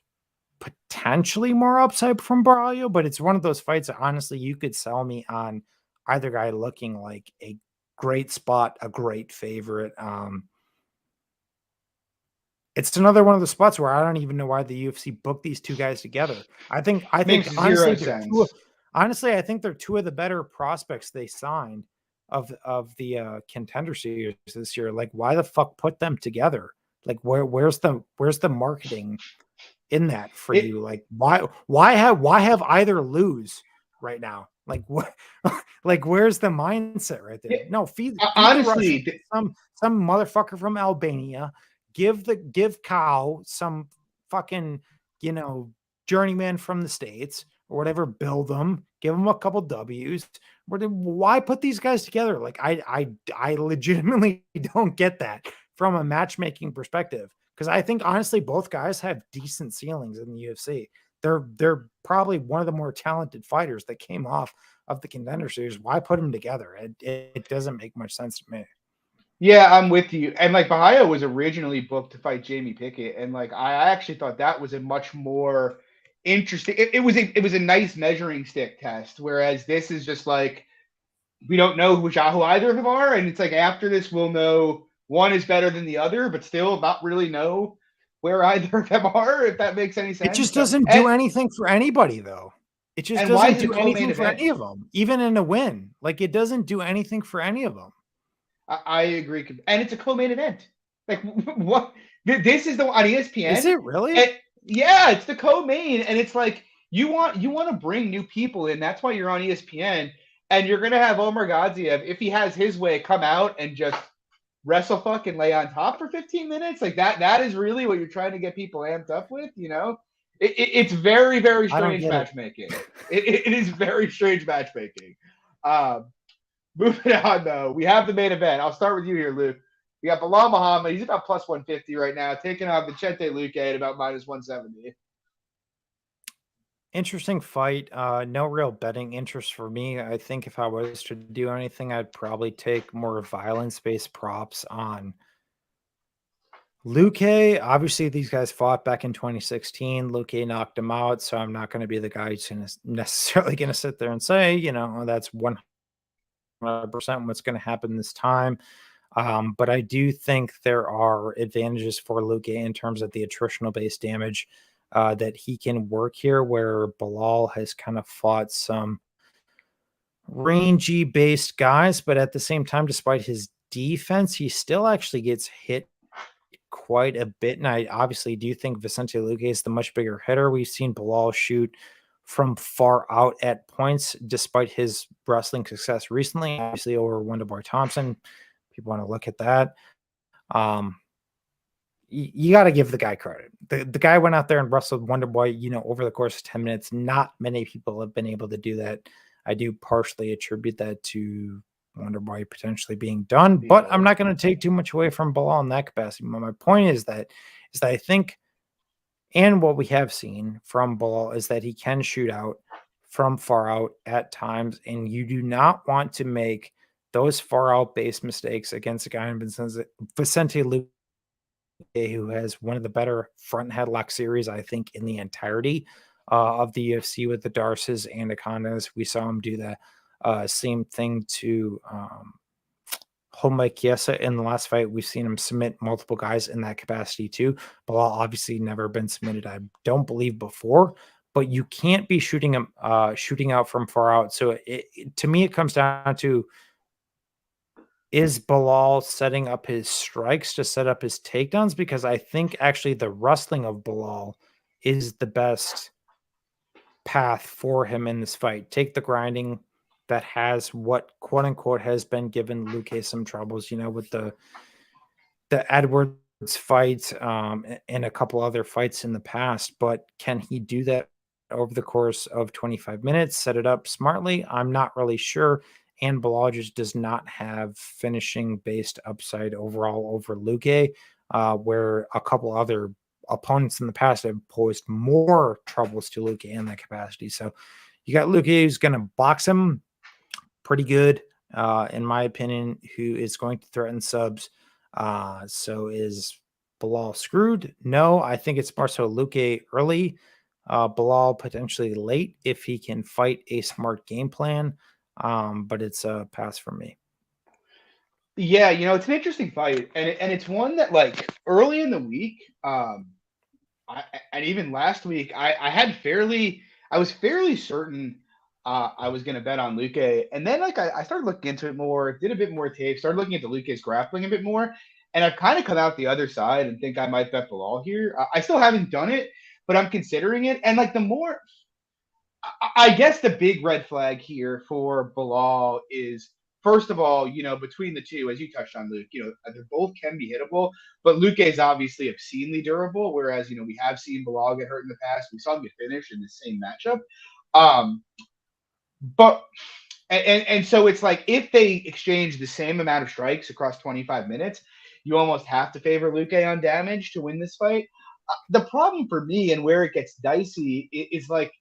potentially more upside from Bahayo, but it's one of those fights that honestly you could sell me on either guy looking like a great spot, a great favorite. It's another one of the spots where I don't even know why the UFC booked these two guys together. I think Makes honestly zero sense. I think they're two of the better prospects they signed of the contender series this year. Like, why the fuck put them together? Like, where's the marketing in that for It you? Like, why have either lose right now? Like, what? Like, where's the mindset right there? yeah, No, feed the Russian, honestly, some motherfucker from Albania. Give Cow some fucking, journeyman from the States or whatever, build them, give them a couple W's. Why put these guys together? Like, I legitimately don't get that from a matchmaking perspective. Because I think honestly, both guys have decent ceilings in the UFC. They're probably one of the more talented fighters that came off of the contender series. Why put them together? It doesn't make much sense to me. yeah, I'm with you. And like Bahayo was originally booked to fight Jamie Pickett, and like I actually thought that was a much more interesting. It was a nice measuring stick test, whereas this is just like we don't know who either of them are, and it's like after this we'll know one is better than the other, but still not really know where either of them are. If that makes any It sense. just So doesn't do anything for anybody, though. It just and why doesn't is it a do co-main anything for event? any of them, even in a win. Like, it doesn't do anything for any of them. I agree, and it's a co-main event. Like what? This is the on Is ESPN. it really? And yeah, it's the co-main, and it's like you want to bring new people in. That's why you're on ESPN, and you're gonna have Omar Gadzhiev if he has his way come out and just wrestle fuck and lay on top for 15 minutes. Like that is really what you're trying to get people amped up with. It's very very I don't strange get it. matchmaking. It is very strange matchmaking. Um, Moving on, though, we have the main event. I'll start with you here, Luke. We got Belal Muhammad. He's about plus 150 right now, taking on Vincente Luque at about minus 170. Interesting fight. No real betting interest for me. I think if I was to do anything, I'd probably take more violence-based props on Luque. Obviously, these guys fought back in 2016. Luque knocked him out, so I'm not going to be the guy who's necessarily going to sit there and say, that's 100% what's going to happen this time. But I do think there are advantages for Luque in terms of the attritional based damage that he can work here, where Belal has kind of fought some rangy based guys, but at the same time, despite his defense, he still actually gets hit quite a bit. And I obviously do think Vicente Luque is the much bigger hitter. We've seen Belal shoot from far out at points, despite his wrestling success recently, obviously over Wonderboy Thompson. People want to look at that. You got to give the guy credit. The guy went out there and wrestled Wonderboy, over the course of 10 minutes. Not many people have been able to do that. I do partially attribute that to Wonderboy potentially being done, but I'm not going to take too much away from Belal in that capacity. My point is that I think, and what we have seen from Belal is that he can shoot out from far out at times, and you do not want to make those far out base mistakes against a guy in Vicente Luque, who has one of the better front headlock series, I think, in the entirety of the UFC with the Darces and Anacondas. We saw him do the same thing to Homike Chiesa in the last fight. We've seen him submit multiple guys in that capacity too. Belal obviously never been submitted, I don't believe, before. But you can't be shooting out from far out. So to me, it comes down to, is Belal setting up his strikes to set up his takedowns? Because I think actually the wrestling of Belal is the best path for him in this fight. Take the grinding that has what quote unquote has been given Luque some troubles, with the Edwards fight and a couple other fights in the past, but can he do that over the course of 25 minutes, set it up smartly? I'm not really sure. And Belal just does not have finishing based upside overall over Luque, where a couple other opponents in the past have posed more troubles to Luque in that capacity. So you got Luque who's going to box him pretty good, in my opinion, who is going to threaten subs. So is Belal screwed? No, I think it's more so Luque early, Belal potentially late if he can fight a smart game plan. But it's a pass for me. Yeah, it's an interesting fight, and it's one that like early in the week, and even last week, I was fairly certain I was going to bet on Luque, and then like I started looking into it more, did a bit more tape, started looking into Luque's grappling a bit more, and I've kind of come out the other side and think I might bet Bilal here. I still haven't done it, but I'm considering it, and like the more I guess the big red flag here for Bilal is first of all, between the two, as you touched on, Luke, they both can be hittable, but Luque is obviously obscenely durable, whereas we have seen Bilal get hurt in the past. We saw him get finished in the same matchup. Um, but and so it's like if they exchange the same amount of strikes across 25 minutes, you almost have to favor Luque on damage to win this fight. The problem for me and where it gets dicey is like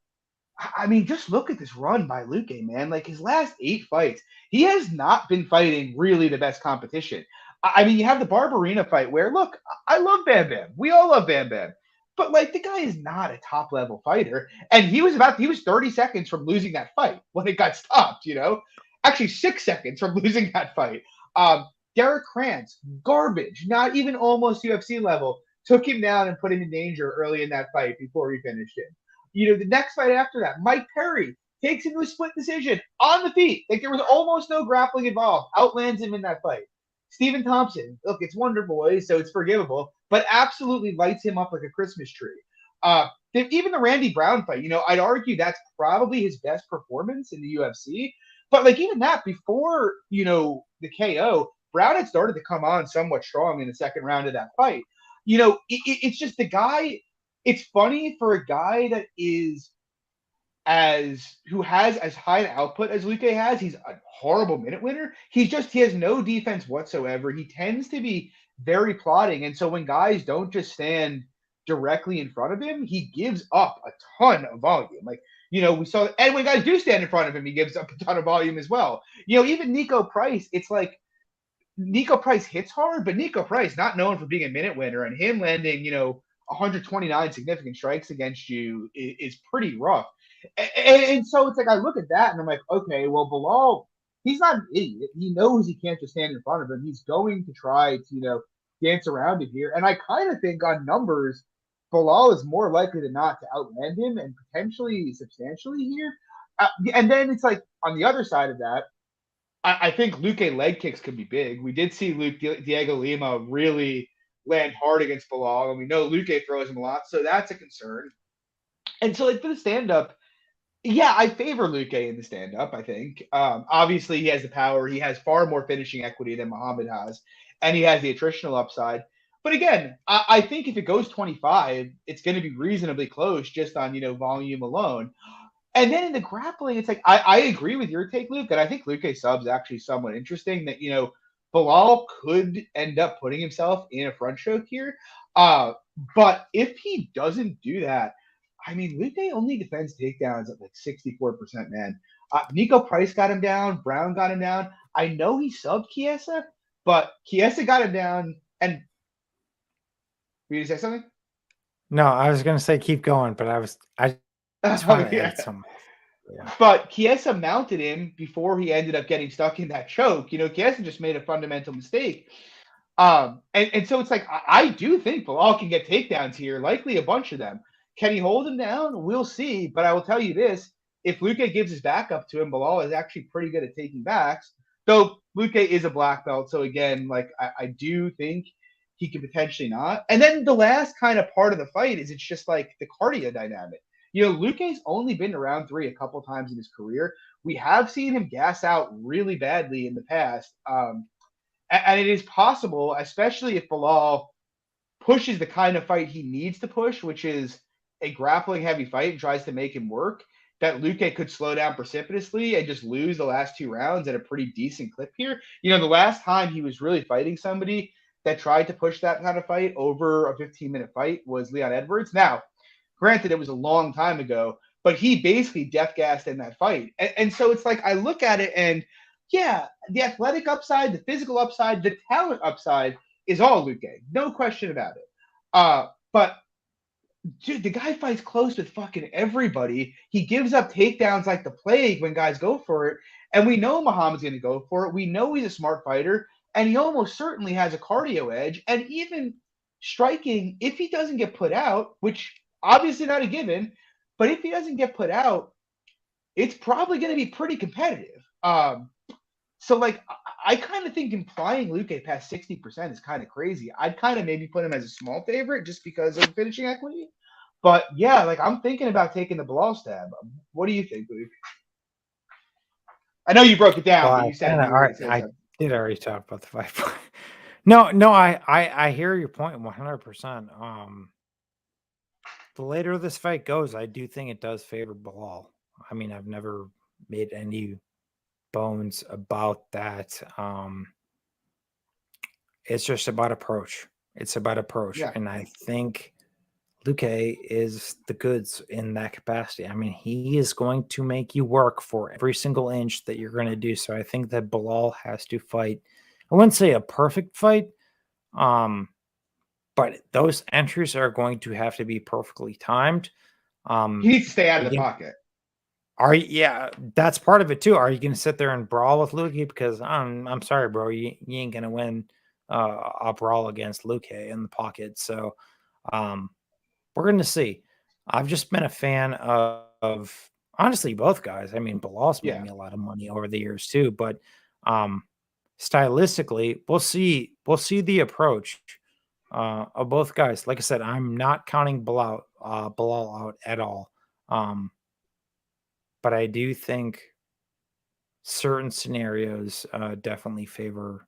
I mean, just look at this run by Luque, man. Like his last 8 fights, he has not been fighting really the best competition. I mean, you have the Barberina fight where, look, I love Bam Bam. We all love Bam Bam. But like the guy is not a top level fighter. And he was 30 seconds from losing that fight when it got stopped. Actually 6 seconds from losing that fight. Derek Krantz, garbage, not even almost UFC level, took him down and put him in danger early in that fight before he finished it. The next fight after that, Mike Perry takes him to a split decision on the feet. Like there was almost no grappling involved. Outlands him in that fight. Stephen Thompson, look, it's Wonder Boy, so it's forgivable, but absolutely lights him up like a Christmas tree. Even the Randy Brown fight, I'd argue that's probably his best performance in the UFC. But like even that before, the KO, Brown had started to come on somewhat strong in the second round of that fight. It's just the guy. It's funny for a guy that is who has as high an output as Luque has. He's a horrible minute winner. He has no defense whatsoever. He tends to be very plotting, and so when guys don't just stand directly in front of him, he gives up a ton of volume. Like we saw, and when guys do stand in front of him, he gives up a ton of volume as well. Even Nico Price, it's like Nico Price hits hard, but Nico Price not known for being a minute winner, and him landing 129 significant strikes against you is pretty rough. And so it's like I look at that and I'm like, okay, well, Bilal, he's not an idiot. He knows he can't just stand in front of him. He's going to try to, dance around it here. And I kind of think on numbers, Bilal is more likely than not to outland him and potentially substantially here. And then it's like on the other side of that, I think Luque leg kicks could be big. We did see Diego Lima really land hard against Belal, and we know Luque throws him a lot, so that's a concern. And so, like for the stand up, yeah, I favor Luque in the stand up. I think obviously he has the power. He has far more finishing equity than Muhammad has, and he has the attritional upside. But again, I think if it goes 25, it's going to be reasonably close just on volume alone. And then in the grappling, it's like I agree with your take, Luke, and I think Luque sub's actually somewhat interesting that Belal could end up putting himself in a front choke here. But if he doesn't do that, I mean, Luque only defends takedowns at like 64%, man. Nico Price got him down, Brown got him down. I know he subbed Chiesa, but Chiesa got him down. And were you to say something? No, I was going to say keep going, but I just want to Yeah. add some. Yeah. But Chiesa mounted him before he ended up getting stuck in that choke. Chiesa just made a fundamental mistake. And so it's like I do think Belal can get takedowns here, likely a bunch of them. Can he hold him down? We'll see. But I will tell you this: if Luque gives his back up to him, Belal is actually pretty good at taking backs. Though Luque is a black belt, so again, like I do think he could potentially not. And then the last kind of part of the fight is it's just like the cardio dynamic. Luque's only been to round 3 a couple times in his career. We have seen him gas out really badly in the past. And it is possible, especially if Belal pushes the kind of fight he needs to push, which is a grappling heavy fight, and tries to make him work, that Luque could slow down precipitously and just lose the last 2 rounds at a pretty decent clip here. The last time he was really fighting somebody that tried to push that kind of fight over a 15-minute fight was Leon Edwards. Now, granted, it was a long time ago, but he basically death-gassed in that fight. And so it's like I look at it and, yeah, the athletic upside, the physical upside, the talent upside is all Luque. No question about it. But dude, the guy fights close with fucking everybody. He gives up takedowns like the plague when guys go for it. And we know Muhammad's going to go for it. We know he's a smart fighter. And he almost certainly has a cardio edge. And even striking, if he doesn't get put out, which obviously not a given, but if he doesn't get put out, it's probably going to be pretty competitive. So, like, I kind of think implying Luque past 60% is kind of crazy. I'd kind of maybe put him as a small favorite just because of finishing equity. But, yeah, like, I'm thinking about taking the Belal stab. What do you think, Luke? I know you broke it down, but you said I did already talk about the fight. No, I hear your point 100%. The later this fight goes, I do think it does favor Belal. I mean, I've never made any bones about that. It's just about approach. It's about approach. Yeah. And I think Luque is the goods in that capacity. I mean, he is going to make you work for every single inch that you're going to do. So I think that Belal has to fight. I wouldn't say a perfect fight, but those entries are going to have to be perfectly timed. He needs to stay out of the pocket. Yeah, that's part of it too. Are you going to sit there and brawl with Luque? Because I'm sorry, bro, you ain't going to win a brawl against Luque in the pocket. So we're going to see. I've just been a fan of honestly both guys. I mean, Belal's made me a lot of money over the years too, but stylistically, we'll see the approach of both guys. Like I said, I'm not counting Belal out at all. But I do think certain scenarios definitely favor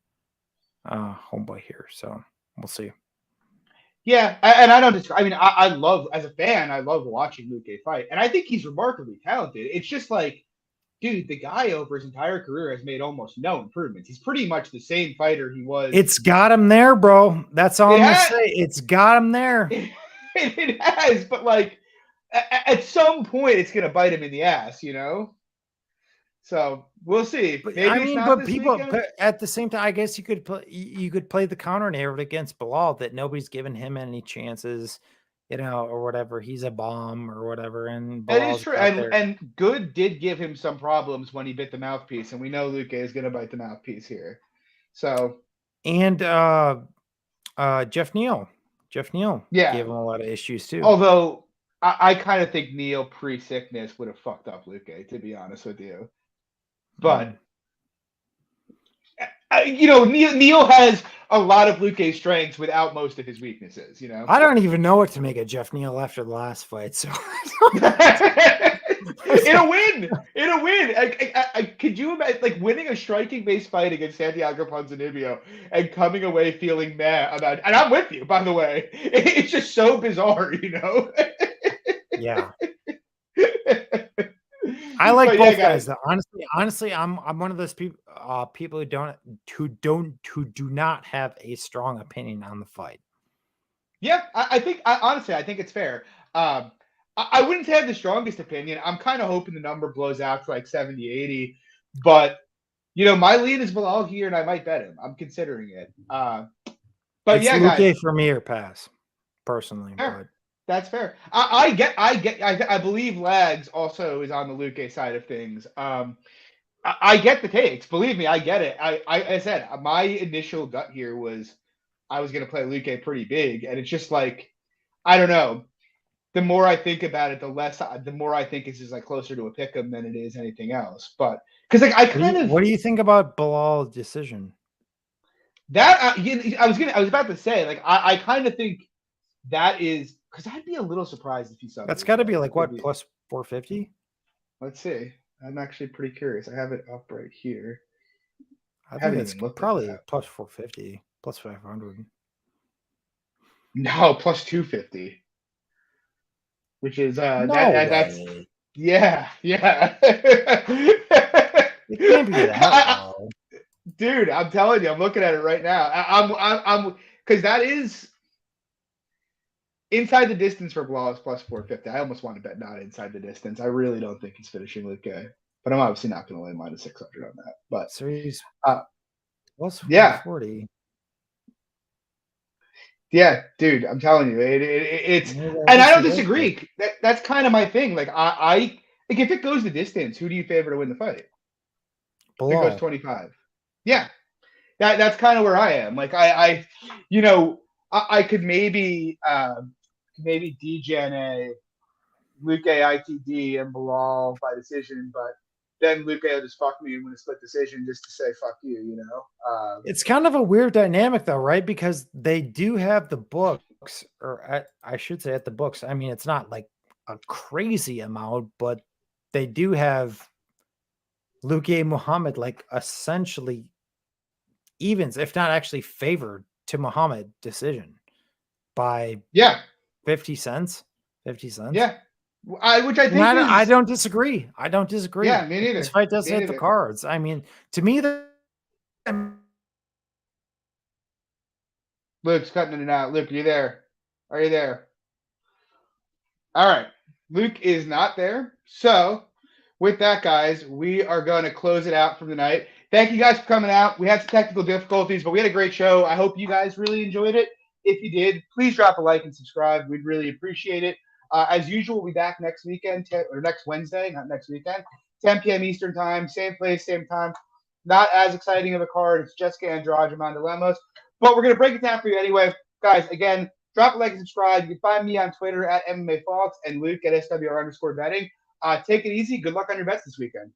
homeboy here. So we'll see. Yeah, and I don't. I mean, I love, as a fan, I love watching Luque fight, and I think he's remarkably talented. It's just like, dude, the guy over his entire career has made almost no improvements. He's pretty much the same fighter he was. It's got him there, bro. That's all I'm gonna say. It's got him there. It has, but like at some point, it's gonna bite him in the ass, So we'll see. But, Maybe I mean, but people weekend. At the same time, I guess you could play the counter narrative against Belal that nobody's given him any chances, or whatever. He's a bomb or whatever, and That is Belal's true. And Good did give him some problems when he bit the mouthpiece, and we know Luque is gonna bite the mouthpiece here. So Jeff Neal gave him a lot of issues too. Although I kind of think Neal pre-sickness would have fucked up Luque, to be honest with you. But Neal has a lot of Luque's strengths without most of his weaknesses. I don't even know what to make of Jeff Neal after the last fight. So it'll win. Could you imagine like winning a striking-based fight against Santiago Ponzinibbio and coming away feeling mad about? And I'm with you, by the way. It's just so bizarre, Yeah. I like both guys. Though. Honestly, I'm one of those people who do not have a strong opinion on the fight. Yeah, I think it's fair. I wouldn't say I have the strongest opinion. I'm kind of hoping the number blows out to like 70, 80. But my lead is Belal here, and I might bet him. I'm considering it. But it's yeah, Luque guys, for me or pass, personally. Fair. But that's fair. I believe Lags also is on the Luque side of things. I get the takes. Believe me, I get it. I said my initial gut here was I was going to play Luque pretty big, and it's just like I don't know. The more I think about it, the more I think it's just like closer to a pick'em than it is anything else. But because like what do you think about Belal's decision? That I was about to say like I kind of think that is because I'd be a little surprised if you saw that's got to be like what plus 450. Let's see. I'm actually pretty curious. I have it up right here. I think it's probably plus 450, plus 500. No, plus 250, which is No that's way. yeah. It can't be that low. Dude, I'm telling you, I'm looking at it right now. I'm because that is inside the distance for Belal is plus 450. I almost want to bet not inside the distance. I really don't think he's finishing Luque, but I'm obviously not going to lay minus 600 on that. But So he's uh, plus yeah, 440. yeah, dude, I'm telling you, it's Maybe and that I is don't the difference. disagree. That's kind of my thing. Like I like if it goes the distance, who do you favor to win the fight? If it goes Belal. 25, yeah, that's kind of where I am. Like you know, I could maybe DGN a Luque ITD and Belal by decision, but then Luque will just fuck me and win a split decision just to say fuck you, you know. It's kind of a weird dynamic though, right? Because they do have the books, or I should say at the books. I mean, it's not like a crazy amount, but they do have Luque Muhammad like essentially evens, if not actually favored to Muhammad decision by Yeah, 50 cents. 50 cents. yeah, which I And think I is don't disagree. I don't yeah, disagree. me If this neither, fight doesn't me hit the neither. cards, I mean, to me, Luke's cutting in and out. Luke, are you there? Are you there? All right. Luke is not there. So, with that, guys, we are going to close it out from the night. Thank you guys for coming out. We had some technical difficulties, but we had a great show. I hope you guys really enjoyed it. If you did, please drop a like and subscribe. We'd really appreciate it. As usual, we'll be back next weekend or next Wednesday, not next weekend, 10 p.m. Eastern time, same place, same time. Not as exciting of a card. It's Jessica Andrade, Amanda Lemos, but we're going to break it down for you anyway. Guys, again, drop a like and subscribe. You can find me on Twitter at MMA Fox and Luke at SWR_betting. Take it easy. Good luck on your bets this weekend.